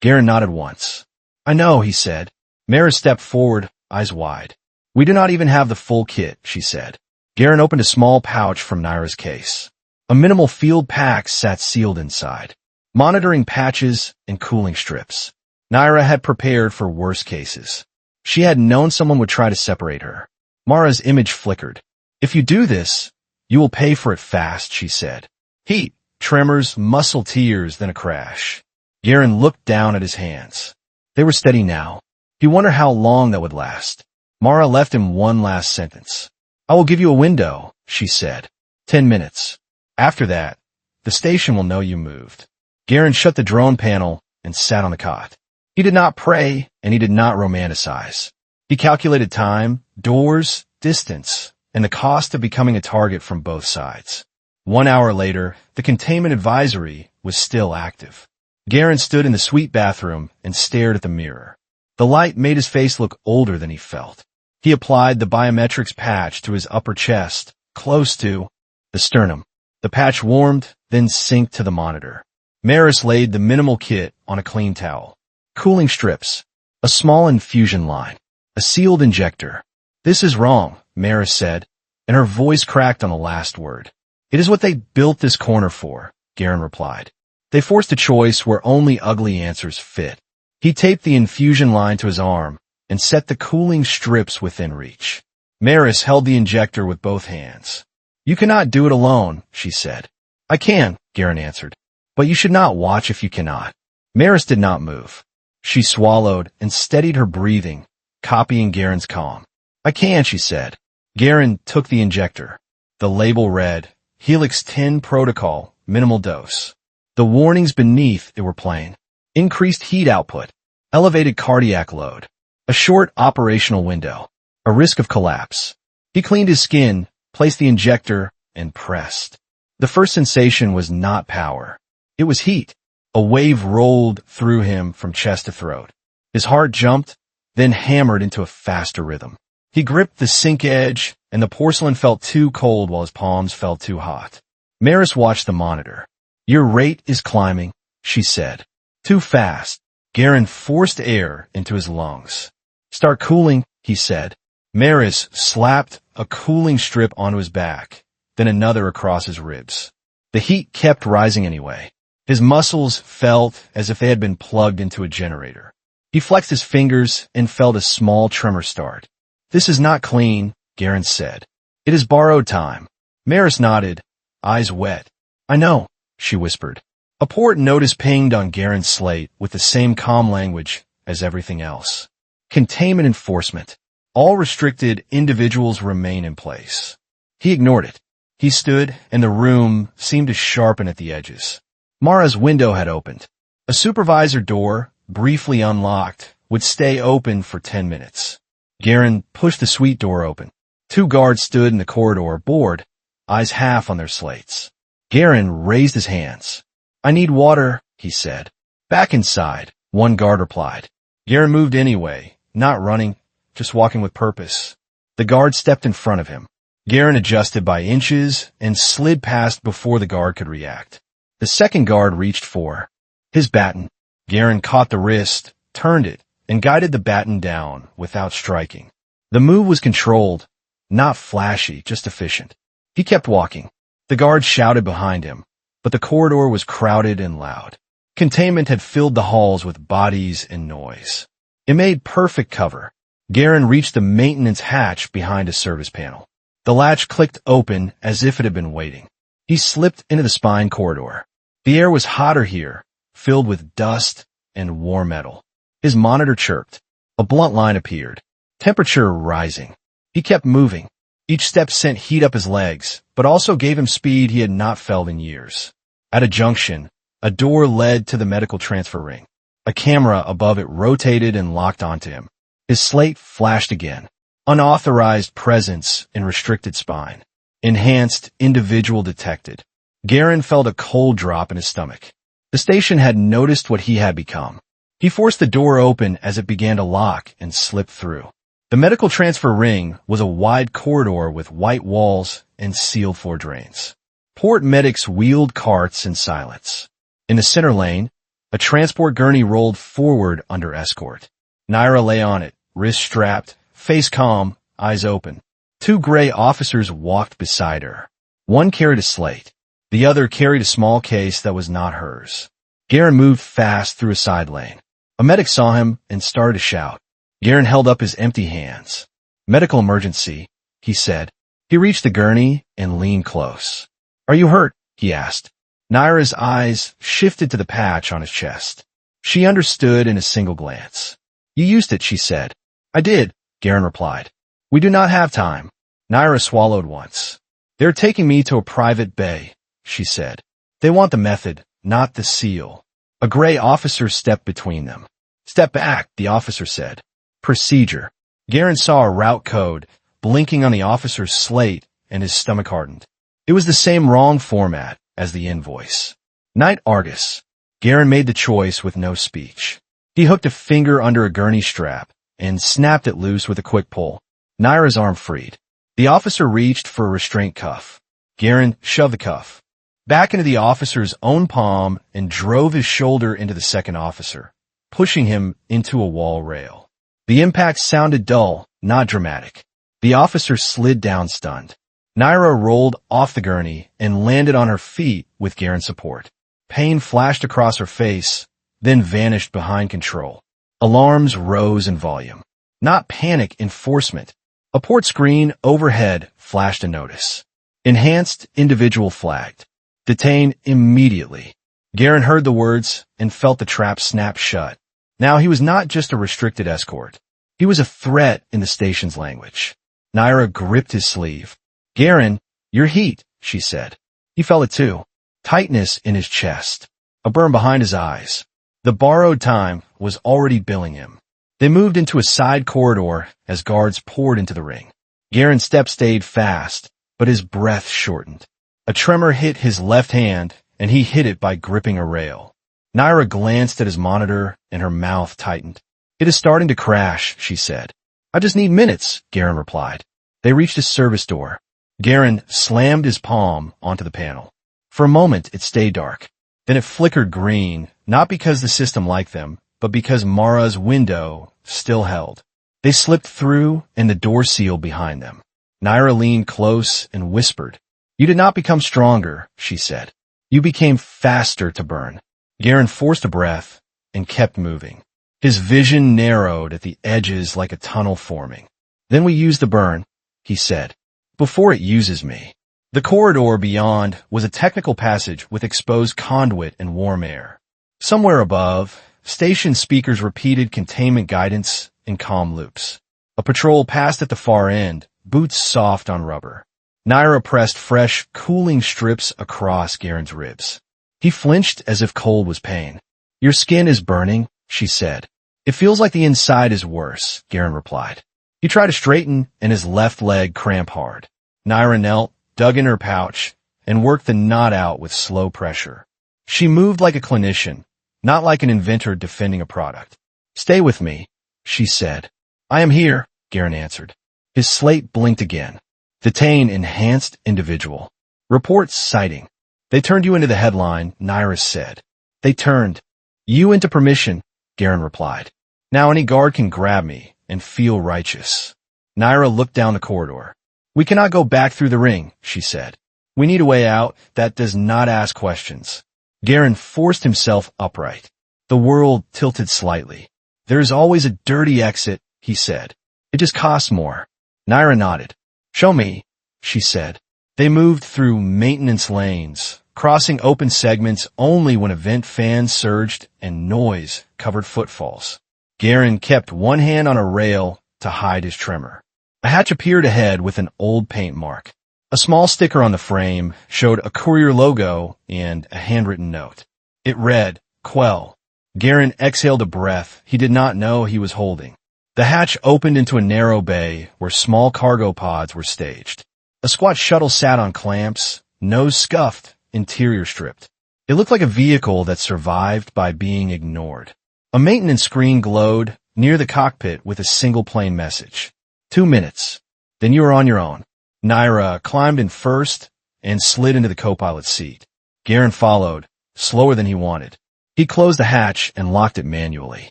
Garron nodded once. "I know," he said. Mara stepped forward, eyes wide. "We do not even have the full kit," she said. Garron opened a small pouch from Nyra's case. A minimal field pack sat sealed inside. Monitoring patches and cooling strips. Nyra had prepared for worse cases. She had known someone would try to separate her. Mara's image flickered. "If you do this, you will pay for it fast," she said. Heat, tremors, muscle tears, then a crash. Garron looked down at his hands. They were steady now. He wondered how long that would last. Mara left him one last sentence. "I will give you a window," she said. 10 minutes. After that, the station will know you moved." Garron shut the drone panel and sat on the cot. He did not pray, and he did not romanticize. He calculated time, doors, distance, and the cost of becoming a target from both sides. 1 hour later, the containment advisory was still active. Garron stood in the suite bathroom and stared at the mirror. The light made his face look older than he felt. He applied the biometrics patch to his upper chest, close to the sternum. The patch warmed, then synced to the monitor. Maris laid the minimal kit on a clean towel. Cooling strips, a small infusion line, a sealed injector. "This is wrong," Maris said, and her voice cracked on the last word. "It is what they built this corner for," Garron replied. "They forced a choice where only ugly answers fit." He taped the infusion line to his arm and set the cooling strips within reach. Maris held the injector with both hands. "You cannot do it alone," she said. "I can," Garron answered, "but you should not watch if you cannot." Maris did not move. She swallowed and steadied her breathing, copying Garron's calm. "I can," she said. Garron took the injector. The label read, Helix 10 Protocol, minimal dose. The warnings beneath it were plain. Increased heat output, elevated cardiac load, a short operational window, a risk of collapse. He cleaned his skin, placed the injector, and pressed. The first sensation was not power. It was heat. A wave rolled through him from chest to throat. His heart jumped, then hammered into a faster rhythm. He gripped the sink edge, and the porcelain felt too cold while his palms felt too hot. Maris watched the monitor. "Your rate is climbing," she said. "Too fast." Garron forced air into his lungs. "Start cooling," he said. Maris slapped a cooling strip onto his back, then another across his ribs. The heat kept rising anyway. His muscles felt as if they had been plugged into a generator. He flexed his fingers and felt a small tremor start. "This is not clean," Garron said. "It is borrowed time." Maris nodded, eyes wet. "I know," she whispered. A port notice pinged on Garron's slate with the same calm language as everything else. Containment enforcement. All restricted individuals remain in place. He ignored it. He stood, and the room seemed to sharpen at the edges. Mara's window had opened. A supervisor door, briefly unlocked, would stay open for 10 minutes. Garron pushed the suite door open. 2 guards stood in the corridor, bored, eyes half on their slates. Garron raised his hands. "I need water," he said. "Back inside," one guard replied. Garron moved anyway, not running, just walking with purpose. The guard stepped in front of him. Garron adjusted by inches and slid past before the guard could react. The second guard reached for his baton. Garron caught the wrist, turned it, and guided the baton down without striking. The move was controlled, not flashy, just efficient. He kept walking. The guard shouted behind him, but the corridor was crowded and loud. Containment had filled the halls with bodies and noise. It made perfect cover. Garron reached the maintenance hatch behind a service panel. The latch clicked open as if it had been waiting. He slipped into the spine corridor. The air was hotter here, filled with dust and warm metal. His monitor chirped. A blunt line appeared. Temperature rising. He kept moving. Each step sent heat up his legs, but also gave him speed he had not felt in years. At a junction, a door led to the medical transfer ring. A camera above it rotated and locked onto him. His slate flashed again. Unauthorized presence in restricted spine. Enhanced individual detected. Garron felt a cold drop in his stomach. The station had noticed what he had become. He forced the door open as it began to lock and slipped through. The medical transfer ring was a wide corridor with white walls and sealed floor drains. Port medics wheeled carts in silence. In the center lane, a transport gurney rolled forward under escort. Nyra lay on it, wrists strapped, face calm, eyes open. 2 gray officers walked beside her. One carried a slate. The other carried a small case that was not hers. Garron moved fast through a side lane. A medic saw him and started to shout. Garron held up his empty hands. Medical emergency, he said. He reached the gurney and leaned close. Are you hurt? He asked. Nyra's eyes shifted to the patch on his chest. She understood in a single glance. You used it, she said. I did, Garron replied. We do not have time. Nyra swallowed once. They're taking me to a private bay, she said. They want the method, not the seal. A gray officer stepped between them. Step back, the officer said. Procedure. Garron saw a route code blinking on the officer's slate and his stomach hardened. It was the same wrong format as the invoice. Night Argus. Garron made the choice with no speech. He hooked a finger under a gurney strap and snapped it loose with a quick pull. Nyra's arm freed. The officer reached for a restraint cuff. Garron shoved the cuff back into the officer's own palm and drove his shoulder into the second officer, pushing him into a wall rail. The impact sounded dull, not dramatic. The officer slid down stunned. Nyra rolled off the gurney and landed on her feet with Garron's support. Pain flashed across her face, then vanished behind control. Alarms rose in volume. Not panic, enforcement. A port screen overhead flashed a notice. Enhanced individual flagged. Detained immediately. Garron heard the words and felt the trap snap shut. Now he was not just a restricted escort. He was a threat in the station's language. Nyra gripped his sleeve. Garron, you're heat, she said. He felt it too. Tightness in his chest. A burn behind his eyes. The borrowed time was already billing him. They moved into a side corridor as guards poured into the ring. Garron's step stayed fast, but his breath shortened. A tremor hit his left hand, and he hid it by gripping a rail. Nyra glanced at his monitor, and her mouth tightened. It is starting to crash, she said. I just need minutes, Garron replied. They reached a service door. Garron slammed his palm onto the panel. For a moment, it stayed dark. Then it flickered green, not because the system liked them, but because Mara's window still held. They slipped through, and the door sealed behind them. Nyra leaned close and whispered. You did not become stronger, she said. You became faster to burn. Garron forced a breath and kept moving. His vision narrowed at the edges like a tunnel forming. Then we use the burn, he said, before it uses me. The corridor beyond was a technical passage with exposed conduit and warm air. Somewhere above, station speakers repeated containment guidance in calm loops. A patrol passed at the far end, boots soft on rubber. Nyra pressed fresh, cooling strips across Garron's ribs. He flinched as if cold was pain. Your skin is burning, she said. It feels like the inside is worse, Garron replied. He tried to straighten, and his left leg cramped hard. Nyra knelt, dug in her pouch, and worked the knot out with slow pressure. She moved like a clinician, not like an inventor defending a product. Stay with me, she said. I am here, Garron answered. His slate blinked again. Detain enhanced individual. Reports citing. They turned you into the headline, Nyra said. They turned you into permission, Garron replied. Now any guard can grab me and feel righteous. Nyra looked down the corridor. We cannot go back through the ring, she said. We need a way out that does not ask questions. Garron forced himself upright. The world tilted slightly. There is always a dirty exit, he said. It just costs more. Nyra nodded. Show me, she said. They moved through maintenance lanes, crossing open segments only when event fans surged and noise covered footfalls. Garron kept one hand on a rail to hide his tremor. A hatch appeared ahead with an old paint mark. A small sticker on the frame showed a courier logo and a handwritten note. It read, Quell. Garron exhaled a breath he did not know he was holding. The hatch opened into a narrow bay where small cargo pods were staged. A squat shuttle sat on clamps, nose scuffed, interior stripped. It looked like a vehicle that survived by being ignored. A maintenance screen glowed near the cockpit with a single plain message. 2 minutes. Then you are on your own. Nyra climbed in first and slid into the co-pilot's seat. Garron followed, slower than he wanted. He closed the hatch and locked it manually.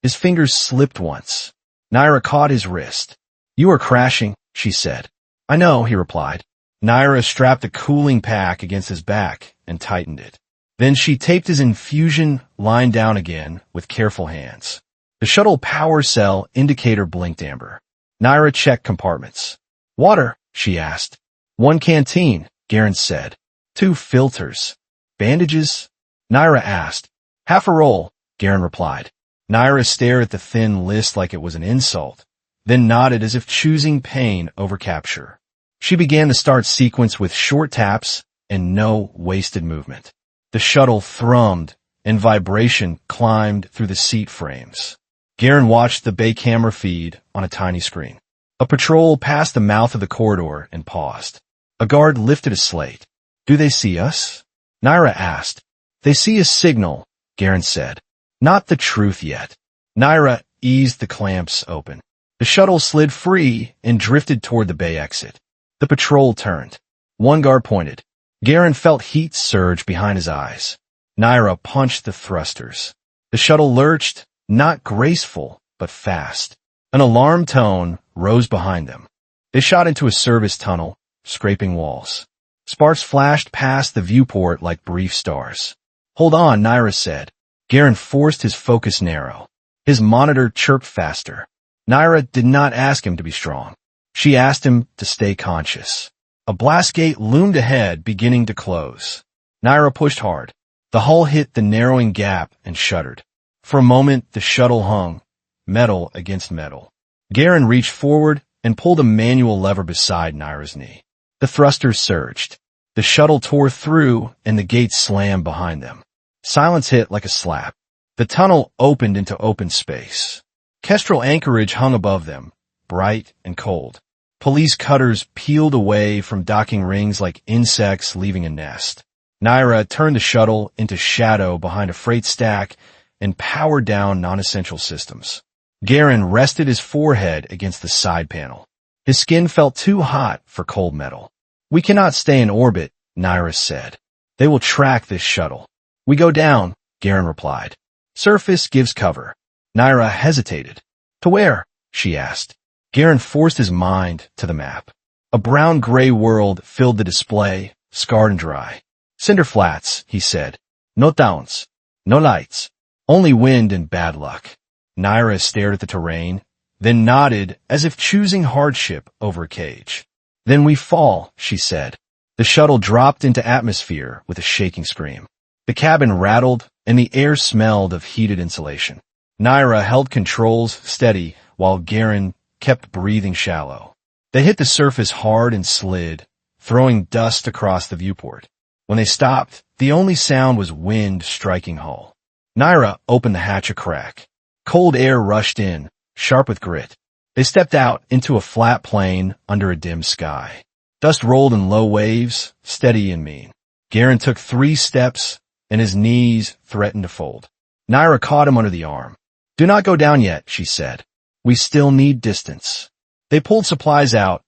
His fingers slipped once. Nyra caught his wrist. You are crashing, she said. I know, he replied. Nyra strapped a cooling pack against his back and tightened it. Then she taped his infusion line down again with careful hands. The shuttle power cell indicator blinked amber. Nyra checked compartments. Water, she asked. 1 canteen, Garron said. 2 filters. Bandages? Nyra asked. Half a roll, Garron replied. Nyra stared at the thin list like it was an insult, then nodded as if choosing pain over capture. She began the start sequence with short taps and no wasted movement. The shuttle thrummed, and vibration climbed through the seat frames. Garron watched the bay camera feed on a tiny screen. A patrol passed the mouth of the corridor and paused. A guard lifted a slate. Do they see us? Nyra asked. They see a signal, Garron said. Not the truth yet. Nyra eased the clamps open. The shuttle slid free and drifted toward the bay exit. The patrol turned. One guard pointed. Garron felt heat surge behind his eyes. Nyra punched the thrusters. The shuttle lurched, not graceful, but fast. An alarm tone rose behind them. They shot into a service tunnel, scraping walls. Sparks flashed past the viewport like brief stars. Hold on, Nyra said. Garron forced his focus narrow. His monitor chirped faster. Nyra did not ask him to be strong. She asked him to stay conscious. A blast gate loomed ahead, beginning to close. Nyra pushed hard. The hull hit the narrowing gap and shuddered. For a moment, the shuttle hung, metal against metal. Garron reached forward and pulled a manual lever beside Nyra's knee. The thrusters surged. The shuttle tore through, and the gate slammed behind them. Silence hit like a slap. The tunnel opened into open space. Kestrel anchorage hung above them, bright and cold. Police cutters peeled away from docking rings like insects leaving a nest. Nyra turned the shuttle into shadow behind a freight stack and powered down non-essential systems. Garron rested his forehead against the side panel. His skin felt too hot for cold metal. We cannot stay in orbit, Nyra said. They will track this shuttle. We go down, Garron replied. Surface gives cover. Nyra hesitated. To where? She asked. Garron forced his mind to the map. A brown-gray world filled the display, scarred and dry. Cinder flats, he said. No towns. No lights. Only wind and bad luck. Nyra stared at the terrain, then nodded as if choosing hardship over a cage. Then we fall, she said. The shuttle dropped into atmosphere with a shaking scream. The cabin rattled, and the air smelled of heated insulation. Nyra held controls steady while Garron kept breathing shallow. They hit the surface hard and slid, throwing dust across the viewport. When they stopped, the only sound was wind striking hull. Nyra opened the hatch a crack. Cold air rushed in, sharp with grit. They stepped out into a flat plain under a dim sky. Dust rolled in low waves, steady and mean. Garron took 3 steps, and his knees threatened to fold. Nyra caught him under the arm. Do not go down yet, she said. We still need distance. They pulled supplies out,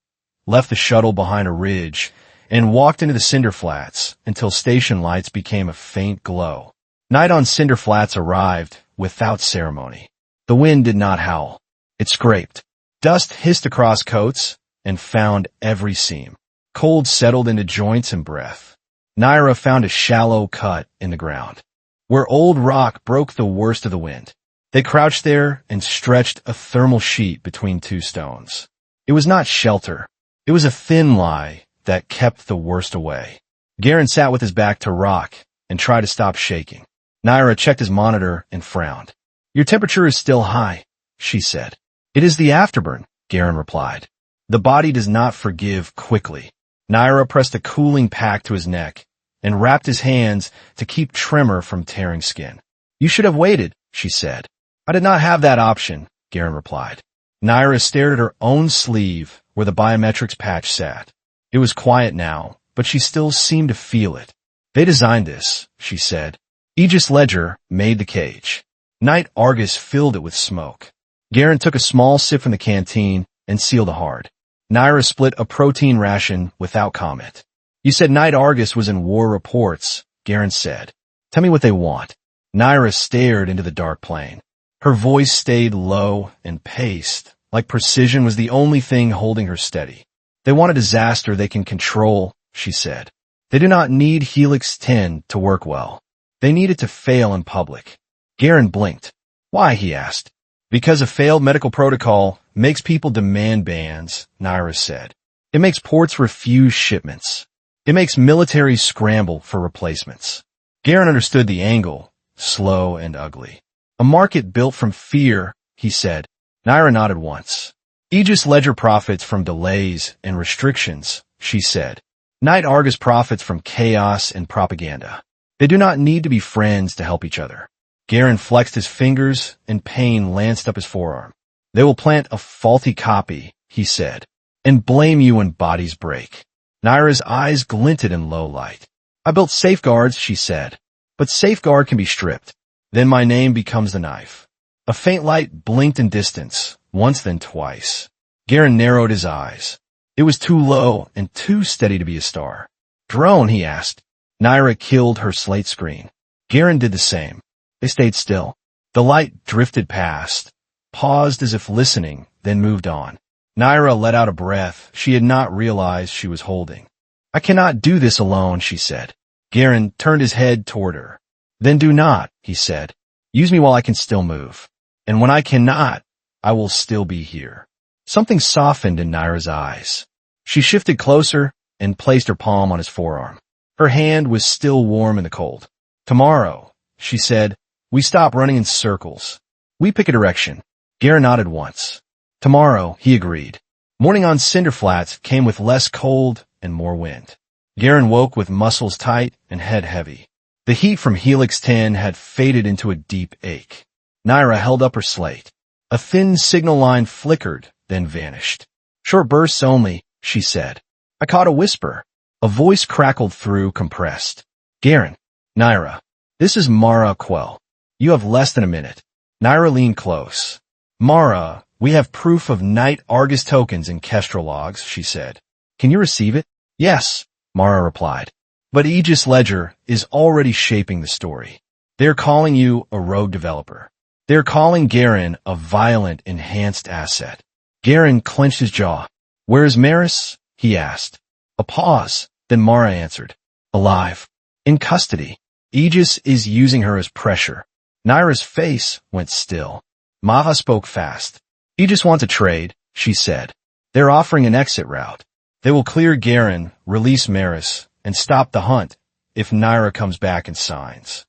left the shuttle behind a ridge, and walked into the cinder flats until station lights became a faint glow. Night on cinder flats arrived without ceremony. The wind did not howl. It scraped. Dust hissed across coats and found every seam. Cold settled into joints and breath. Nyra found a shallow cut in the ground, where old rock broke the worst of the wind. They crouched there and stretched a thermal sheet between 2 stones. It was not shelter. It was a thin lie that kept the worst away. Garron sat with his back to rock and tried to stop shaking. Nyra checked his monitor and frowned. Your temperature is still high, she said. It is the afterburn, Garron replied. The body does not forgive quickly. Nyra pressed a cooling pack to his neck and wrapped his hands to keep tremor from tearing skin. You should have waited, she said. I did not have that option, Garron replied. Nyra stared at her own sleeve where the biometrics patch sat. It was quiet now, but she still seemed to feel it. They designed this, she said. Aegis Ledger made the cage. Night Argus filled it with smoke. Garron took a small sip from the canteen and sealed a hard. Nyra split a protein ration without comment. You said Night Argus was in war reports, Garron said. Tell me what they want. Nyra stared into the dark plane. Her voice stayed low and paced, like precision was the only thing holding her steady. They want a disaster they can control, she said. They do not need Helix 10 to work well. They need it to fail in public. Garron blinked. Why, he asked. Because a failed medical protocol makes people demand bans, Nyra said. It makes ports refuse shipments. It makes militaries scramble for replacements. Garron understood the angle, slow and ugly. A market built from fear, he said. Nyra nodded once. Aegis Ledger profits from delays and restrictions, she said. Night Argus profits from chaos and propaganda. They do not need to be friends to help each other. Garron flexed his fingers, and pain lanced up his forearm. They will plant a faulty copy, he said, and blame you when bodies break. Nyra's eyes glinted in low light. I built safeguards, she said, but safeguard can be stripped. Then my name becomes the knife. A faint light blinked in distance, once then twice. Garron narrowed his eyes. It was too low and too steady to be a star. Drone, he asked. Nyra killed her slate screen. Garron did the same. They stayed still. The light drifted past, paused as if listening, then moved on. Nyra let out a breath she had not realized she was holding. I cannot do this alone, she said. Garron turned his head toward her. Then do not, he said. Use me while I can still move. And when I cannot, I will still be here. Something softened in Nyra's eyes. She shifted closer and placed her palm on his forearm. Her hand was still warm in the cold. Tomorrow, she said, we stop running in circles. We pick a direction. Garron nodded once. Tomorrow, he agreed. Morning on Cinder Flats came with less cold and more wind. Garron woke with muscles tight and head heavy. The heat from Helix 10 had faded into a deep ache. Nyra held up her slate. A thin signal line flickered, then vanished. Short bursts only, she said. I caught a whisper. A voice crackled through, compressed. Garron. Nyra. This is Mara Quell. You have less than a minute. Nyra leaned close. Mara, we have proof of Night Argus tokens in Kestrel logs, she said. Can you receive it? Yes, Mara replied. But Aegis Ledger is already shaping the story. They're calling you a rogue developer. They're calling Garron a violent, enhanced asset. Garron clenched his jaw. Where is Maris? He asked. A pause. Then Mara answered. Alive. In custody. Aegis is using her as pressure. Nyra's face went still. Maha spoke fast. Aegis wants a trade, she said. They're offering an exit route. They will clear Garron, release Maris, and stop the hunt if Nyra comes back and signs.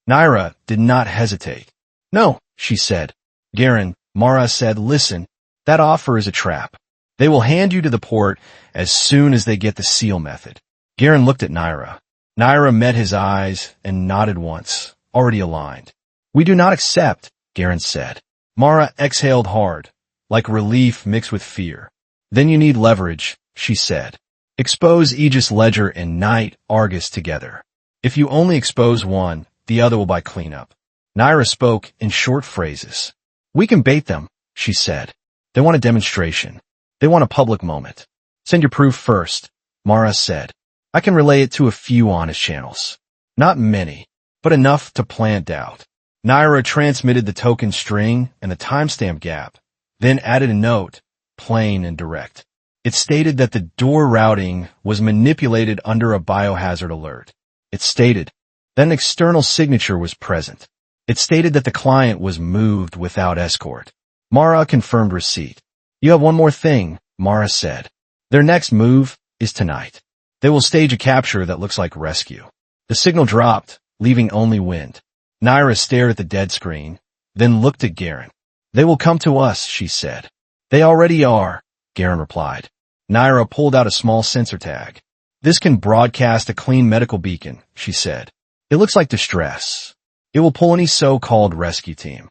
Nyra did not hesitate. No, she said. Garron, Mara said, listen, that offer is a trap. They will hand you to the port as soon as they get the seal method. Garron looked at Nyra. Nyra met his eyes and nodded once, already aligned. We do not accept, Garron said. Mara exhaled hard, like relief mixed with fear. Then you need leverage, she said. Expose Aegis Ledger and Night Argus together. If you only expose one, the other will buy cleanup. Nyra spoke in short phrases. We can bait them, she said. They want a demonstration. They want a public moment. Send your proof first, Mara said. I can relay it to a few honest channels. Not many, but enough to plant doubt. Nyra transmitted the token string and the timestamp gap, then added a note, plain and direct. It stated that the door routing was manipulated under a biohazard alert. It stated that an external signature was present. It stated that the client was moved without escort. Mara confirmed receipt. You have one more thing, Mara said. Their next move is tonight. They will stage a capture that looks like rescue. The signal dropped, leaving only wind. Nyra stared at the dead screen, then looked at Garron. They will come to us, she said. They already are, Garron replied. Nyra pulled out a small sensor tag. This can broadcast a clean medical beacon, she said. It looks like distress. It will pull any so-called rescue team.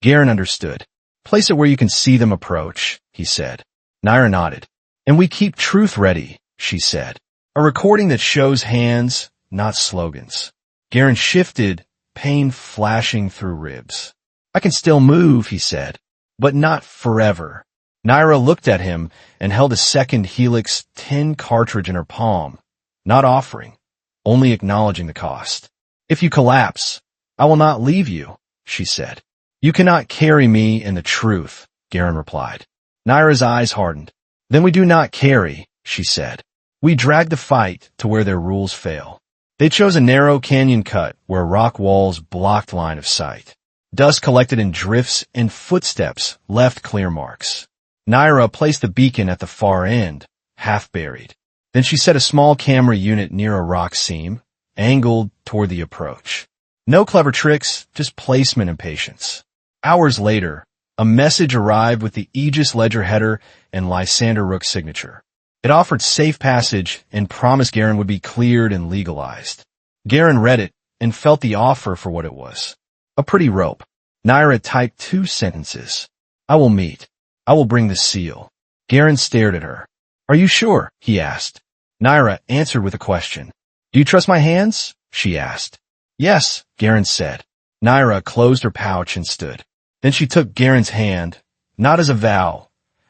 Garron understood. Place it where you can see them approach, he said. Nyra nodded. And we keep truth ready, she said. A recording that shows hands, not slogans. Garron shifted, pain flashing through ribs. I can still move, he said, but not forever. Nyra looked at him and held a second Helix 10 cartridge in her palm, not offering, only acknowledging the cost. If you collapse, I will not leave you, she said. You cannot carry me in the truth, Garron replied. Nyra's eyes hardened. Then we do not carry, she said. We drag the fight to where their rules fail. They chose a narrow canyon cut where rock walls blocked line of sight. Dust collected in drifts and footsteps left clear marks. Nyra placed the beacon at the far end, half buried. Then she set a small camera unit near a rock seam, angled toward the approach. No clever tricks, just placement and patience. Hours later, a message arrived with the Aegis Ledger header and Lysander Rook's signature. It offered safe passage and promised Garron would be cleared and legalized. Garron read it and felt the offer for what it was. A pretty rope. Nyra typed 2 sentences. I will meet. I will bring the seal. Garron stared at her. Are you sure? He asked. Nyra answered with a question. Do you trust my hands? She asked. Yes, Garron said. Nyra closed her pouch and stood. Then she took Garron's hand, not as a vow,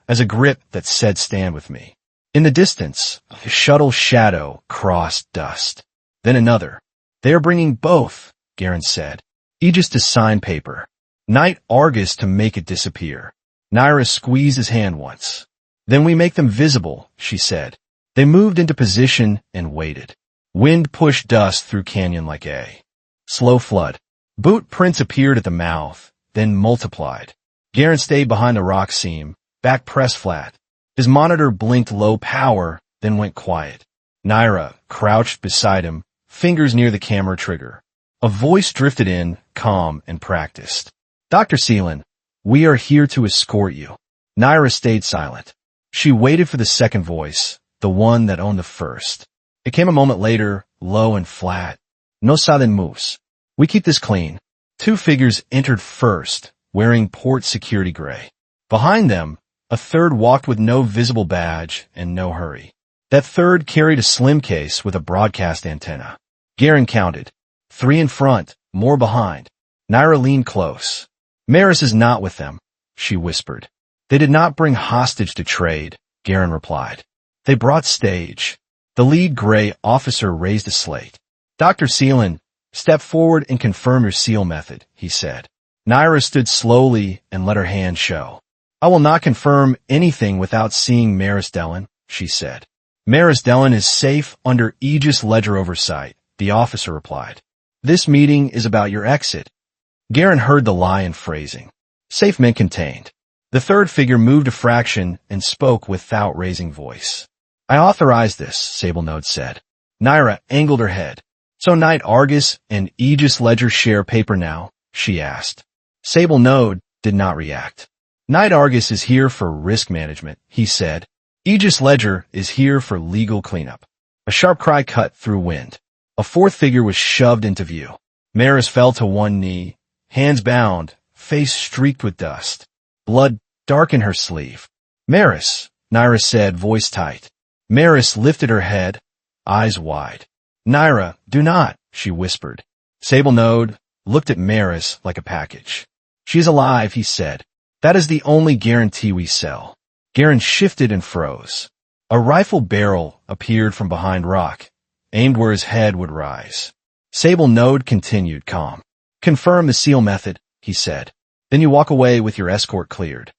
as a grip that said stand with me. In the distance, a shuttle shadow crossed dust. Then another. They are bringing both, Garron said. Aegis to sign paper. Knight Argus to make it disappear. Nyra squeezed his hand once. Then we make them visible, she said. They moved into position and waited. Wind pushed dust through canyon like a slow flood. Boot prints appeared at the mouth, then multiplied. Garron stayed behind the rock seam, back pressed flat. His monitor blinked low power, then went quiet. Nyra crouched beside him, fingers near the camera trigger. A voice drifted in, calm and practiced. Dr. Selen, we are here to escort you. Nyra stayed silent. She waited for the second voice, the one that owned the first. It came a moment later, low and flat. No salen moves. We keep this clean. 2 figures entered first, wearing port security gray. Behind them, a third walked with no visible badge and no hurry. That third carried a slim case with a broadcast antenna. Garron counted. 3 in front, more behind. Nyra leaned close. Maris is not with them, she whispered. They did not bring hostage to trade, Garron replied. They brought stage. The lead gray officer raised a slate. Dr. Selen, step forward and confirm your seal method, he said. Nyra stood slowly and let her hand show. I will not confirm anything without seeing Maris Dellen, she said. Maris Dellen is safe under Aegis Ledger oversight, the officer replied. This meeting is about your exit. Garron heard the lie in phrasing. Safe meant contained. The third figure moved a fraction and spoke without raising voice. I authorize this, Sable Node said. Nyra angled her head. So Knight Argus and Aegis Ledger share paper now? She asked. Sable Node did not react. Knight Argus is here for risk management, he said. Aegis Ledger is here for legal cleanup. A sharp cry cut through wind. A fourth figure was shoved into view. Maris fell to one knee, hands bound, face streaked with dust. Blood darkened her sleeve. Maris, Nyra said, voice tight. Maris lifted her head, eyes wide. Nyra, do not, she whispered. Sable Node looked at Maris like a package. She's alive, he said. That is the only guarantee we sell. Garron shifted and froze. A rifle barrel appeared from behind rock, aimed where his head would rise. Sable Node continued calm. Confirm the seal method, he said. Then you walk away with your escort cleared.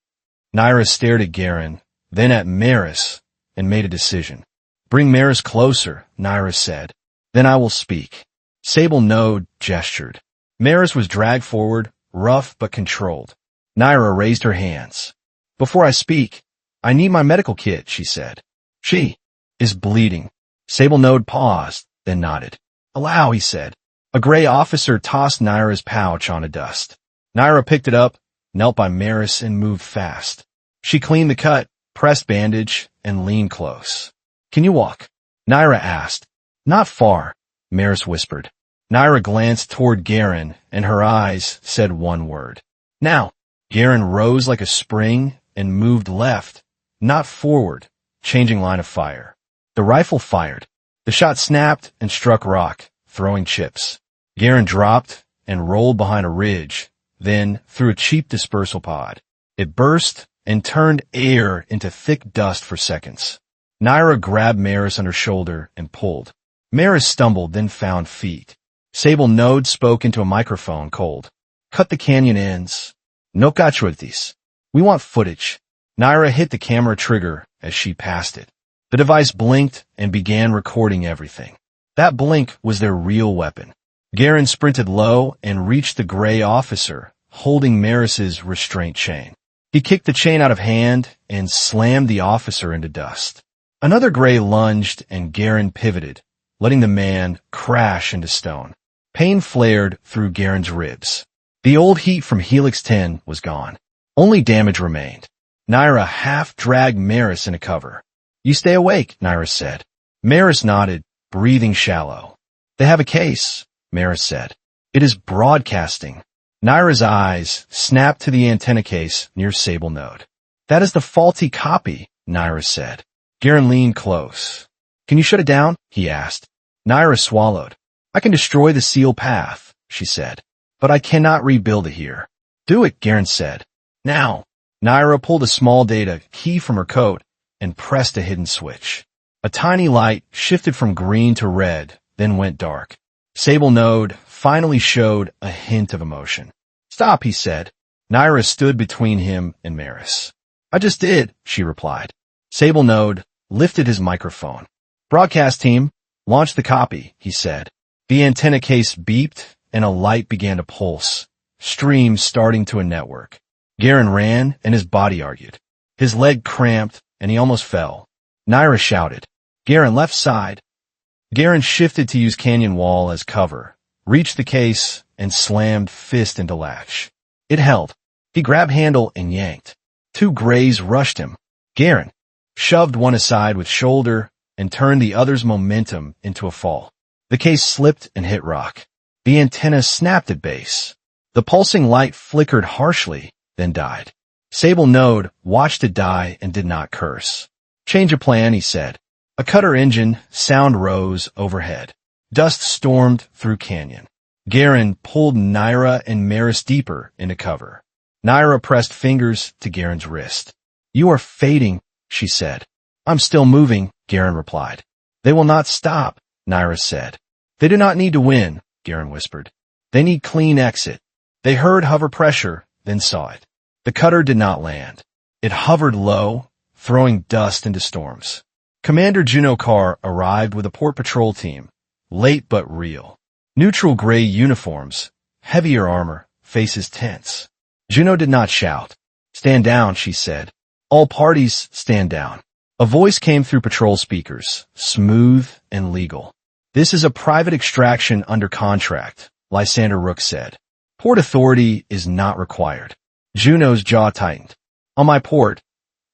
Nyra stared at Garron, then at Maris, and made a decision. Bring Maris closer, Nyra said. Then I will speak. Sable Node gestured. Maris was dragged forward, rough but controlled. Nyra raised her hands. Before I speak, I need my medical kit, she said. She is bleeding. Sable Node paused, then nodded. Allow, he said. A gray officer tossed Nyra's pouch onto dust. Nyra picked it up, knelt by Maris, and moved fast. She cleaned the cut, pressed bandage, and leaned close. Can you walk? Nyra asked. Not far, Maris whispered. Nyra glanced toward Garron, and her eyes said one word. Now. Garron rose like a spring and moved left, not forward, changing line of fire. The rifle fired. The shot snapped and struck rock, throwing chips. Garron dropped and rolled behind a ridge, then through a cheap dispersal pod. It burst and turned air into thick dust for seconds. Nyra grabbed Maris under shoulder and pulled. Maris stumbled, then found feet. Sable Node spoke into a microphone, cold. Cut the canyon ends. No casualties. We want footage. Nyra hit the camera trigger as she passed it. The device blinked and began recording everything. That blink was their real weapon. Garron sprinted low and reached the gray officer, holding Maris's restraint chain. He kicked the chain out of hand and slammed the officer into dust. Another gray lunged and Garron pivoted, letting the man crash into stone. Pain flared through Garron's ribs. The old heat from Helix 10 was gone. Only damage remained. Nyra half-dragged Maris into cover. "You stay awake," Nyra said. Maris nodded, breathing shallow. "They have a case," Maris said. "It is broadcasting." Nyra's eyes snapped to the antenna case near Sable Node. "That is the faulty copy," Nyra said. Garron leaned close. "Can you shut it down?" he asked. Nyra swallowed. "I can destroy the seal path," she said. "But I cannot rebuild it here." "Do it," Garron said. "Now." Nyra pulled a small data key from her coat and pressed a hidden switch. A tiny light shifted from green to red, then went dark. Sable Node finally showed a hint of emotion. "Stop," he said. Nyra stood between him and Maris. "I just did," she replied. Sable Node lifted his microphone. "Broadcast team, launch the copy," he said. The antenna case beeped and a light began to pulse, streams starting to a network. Garron ran and his body argued. His leg cramped and he almost fell. Nyra shouted, "Garron, left side." Garron shifted to use canyon wall as cover, reached the case, and slammed fist into latch. It held. He grabbed handle and yanked. Two grays rushed him. Garron shoved one aside with shoulder and turned the other's momentum into a fall. The case slipped and hit rock. The antenna snapped at base. The pulsing light flickered harshly, then died. Sable Node watched it die and did not curse. "Change of plan," he said. A cutter engine sound rose overhead. Dust stormed through canyon. Garron pulled Nyra and Maris deeper into cover. Nyra pressed fingers to Garron's wrist. "You are fading," she said. "I'm still moving," Garron replied. "They will not stop," Nyra said. "They do not need to win," Garron whispered. "They need clean exit." They heard hover pressure, then saw it. The cutter did not land. It hovered low, throwing dust into storms. Commander Juno Carr arrived with a port patrol team, late but real. Neutral gray uniforms, heavier armor, faces tense. Juno did not shout. "Stand down," she said. "All parties stand down." A voice came through patrol speakers, smooth and legal. "This is a private extraction under contract," Lysander Rook said. "Port authority is not required." Juno's jaw tightened. "On my port,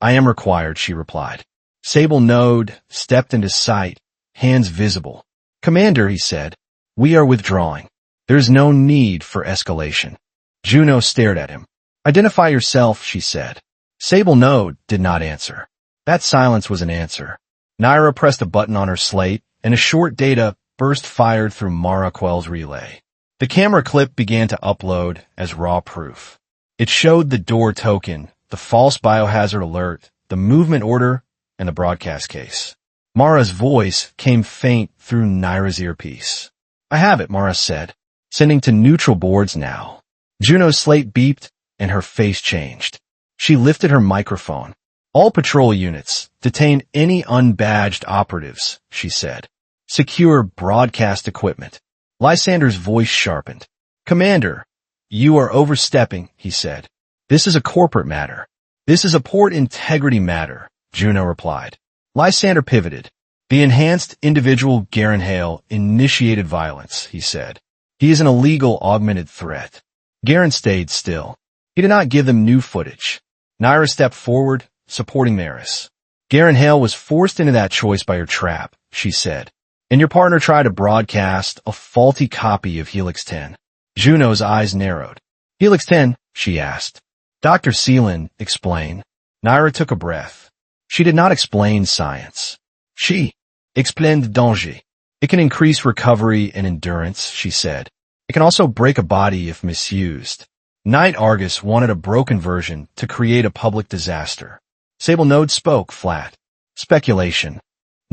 I am required," she replied. Sable Node stepped into sight, hands visible. "Commander," he said, "we are withdrawing. There is no need for escalation." Juno stared at him. "Identify yourself," she said. Sable Node did not answer. That silence was an answer. Nyra pressed a button on her slate, and a short data burst fired through Mara Quell's relay. The camera clip began to upload as raw proof. It showed the door token, the false biohazard alert, the movement order, and the broadcast case. Mara's voice came faint through Nyra's earpiece. "I have it," Mara said. "Sending to neutral boards now." Juno's slate beeped, and her face changed. She lifted her microphone. "All patrol units, detain any unbadged operatives," she said. "Secure broadcast equipment." Lysander's voice sharpened. "Commander, you are overstepping," he said. "This is a corporate matter." "This is a port integrity matter," Juno replied. Lysander pivoted. "The enhanced individual Garron Hale initiated violence," he said. "He is an illegal augmented threat." Garron stayed still. He did not give them new footage. Nyra stepped forward, supporting Maris. "Garron Hale was forced into that choice by your trap," she said. "And your partner tried to broadcast a faulty copy of Helix 10. Juno's eyes narrowed. "Helix 10?" she asked. "Dr. Selen, explain." Nyra took a breath. She did not explain science. She explained the danger. "It can increase recovery and endurance," she said. "It can also break a body if misused." Night Argus wanted a broken version to create a public disaster. Sable Node spoke flat. "Speculation."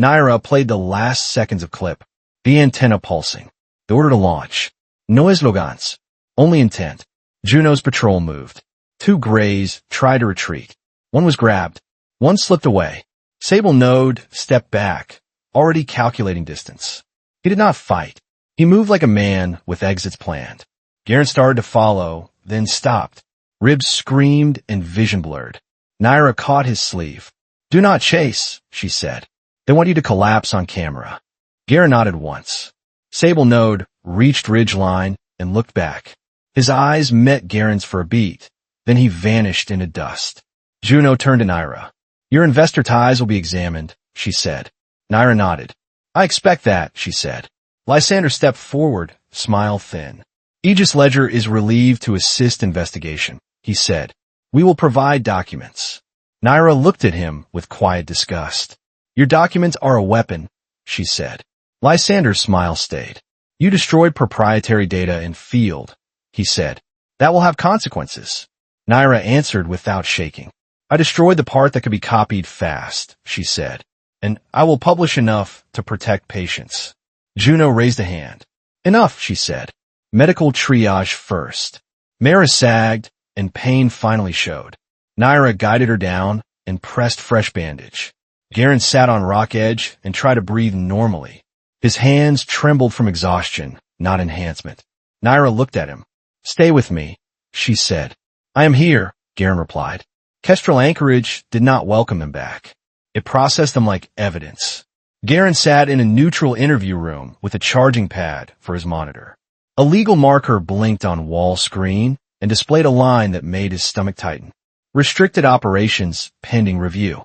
Nyra played the last seconds of clip. The antenna pulsing. The order to launch. No eslogans. Only intent. Juno's patrol moved. Two grays tried to retreat. One was grabbed. One slipped away. Sable Node stepped back, already calculating distance. He did not fight. He moved like a man with exits planned. Garron started to follow, then stopped. Ribs screamed and vision blurred. Nyra caught his sleeve. "Do not chase," she said. "They want you to collapse on camera." Garron nodded once. Sable Node reached ridgeline and looked back. His eyes met Garron's for a beat. Then he vanished into dust. Juno turned to Nyra. "Your investor ties will be examined," she said. Nyra nodded. "I expect that," she said. Lysander stepped forward, smile thin. "Aegis Ledger is relieved to assist investigation," he said. "We will provide documents." Nyra looked at him with quiet disgust. "Your documents are a weapon," she said. Lysander's smile stayed. "You destroyed proprietary data in field," he said. "That will have consequences." Nyra answered without shaking. "I destroyed the part that could be copied fast," she said. "And I will publish enough to protect patients." Juno raised a hand. "Enough," she said. "Medical triage first." Mara sagged, and pain finally showed. Nyra guided her down and pressed fresh bandage. Garron sat on rock edge and tried to breathe normally. His hands trembled from exhaustion, not enhancement. Nyra looked at him. "Stay with me," she said. "I am here," Garron replied. Kestrel Anchorage did not welcome them back. It processed them like evidence. Garron sat in a neutral interview room with a charging pad for his monitor. A legal marker blinked on wall screen and displayed a line that made his stomach tighten. "Restricted operations pending review."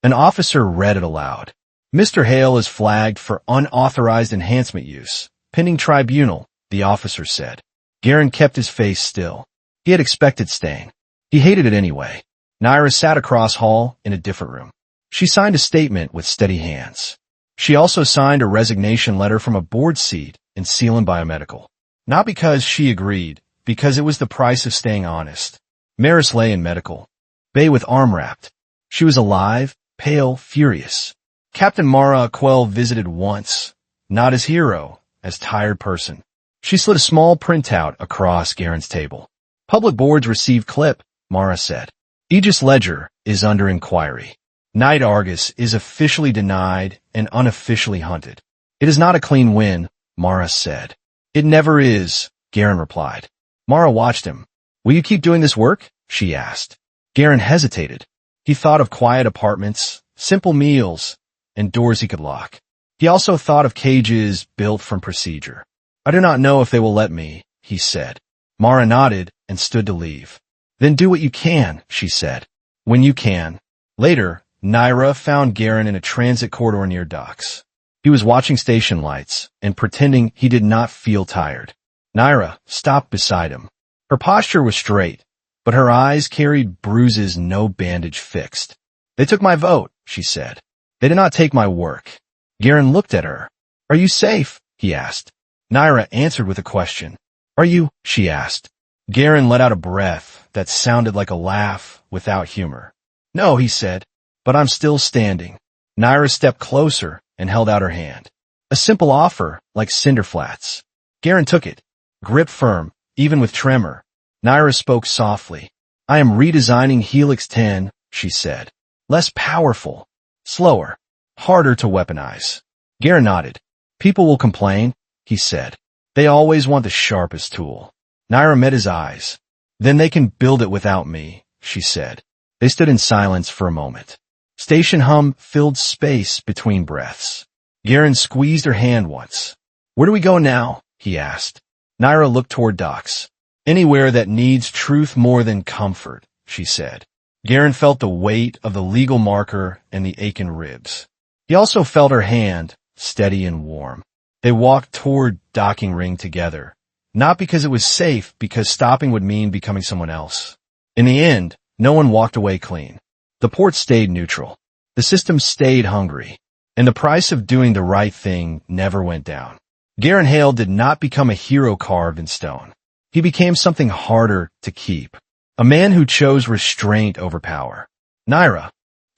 An officer read it aloud. "Mr. Hale is flagged for unauthorized enhancement use. Pending tribunal," the officer said. Garron kept his face still. He had expected Stain. He hated it anyway. Nyra sat across hall in a different room. She signed a statement with steady hands. She also signed a resignation letter from a board seat in Selen Biomedical. Not because she agreed, because it was the price of staying honest. Maris lay in medical bay with arm wrapped. She was alive, pale, furious. Captain Mara Aquel visited once, not as hero, as tired person. She slid a small printout across Garron's table. "Public boards received clip," Mara said. "Aegis Ledger is under inquiry. Night Argus is officially denied and unofficially hunted. It is not a clean win," Mara said. "It never is," Garron replied. Mara watched him. "Will you keep doing this work?" she asked. Garron hesitated. He thought of quiet apartments, simple meals, and doors he could lock. He also thought of cages built from procedure. "I do not know if they will let me," he said. Mara nodded and stood to leave. "Then do what you can," she said. "When you can." Later, Nyra found Garron in a transit corridor near docks. He was watching station lights and pretending he did not feel tired. Nyra stopped beside him. Her posture was straight, but her eyes carried bruises no bandage fixed. "They took my vote," she said. "They did not take my work." Garron looked at her. "Are you safe?" he asked. Nyra answered with a question. "Are you?" she asked. Garron let out a breath that sounded like a laugh without humor. "No," he said, "but I'm still standing." Nyra stepped closer and held out her hand. A simple offer, like cinder flats. Garron took it, gripped firm, even with tremor. Nyra spoke softly. "I am redesigning Helix 10, she said. "Less powerful, slower, harder to weaponize." Garron nodded. "People will complain," he said. "They always want the sharpest tool." Nyra met his eyes. "Then they can build it without me," she said. They stood in silence for a moment. Station hum filled space between breaths. Garron squeezed her hand once. "Where do we go now?" he asked. Nyra looked toward docks. "Anywhere that needs truth more than comfort," she said. Garron felt the weight of the legal marker and the aching ribs. He also felt her hand, steady and warm. They walked toward docking ring together. Not because it was safe, because stopping would mean becoming someone else. In the end, no one walked away clean. The port stayed neutral. The system stayed hungry. And the price of doing the right thing never went down. Garron Hale did not become a hero carved in stone. He became something harder to keep. A man who chose restraint over power. Nyra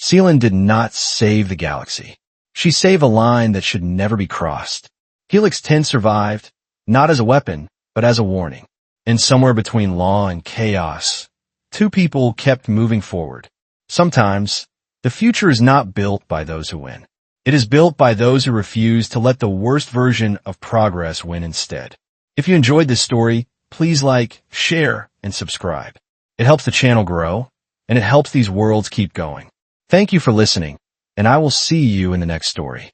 Selen did not save the galaxy. She saved a line that should never be crossed. Helix 10 survived, not as a weapon, but as a warning. And somewhere between law and chaos, two people kept moving forward. Sometimes, the future is not built by those who win. It is built by those who refuse to let the worst version of progress win instead. If you enjoyed this story, please like, share, and subscribe. It helps the channel grow, and it helps these worlds keep going. Thank you for listening, and I will see you in the next story.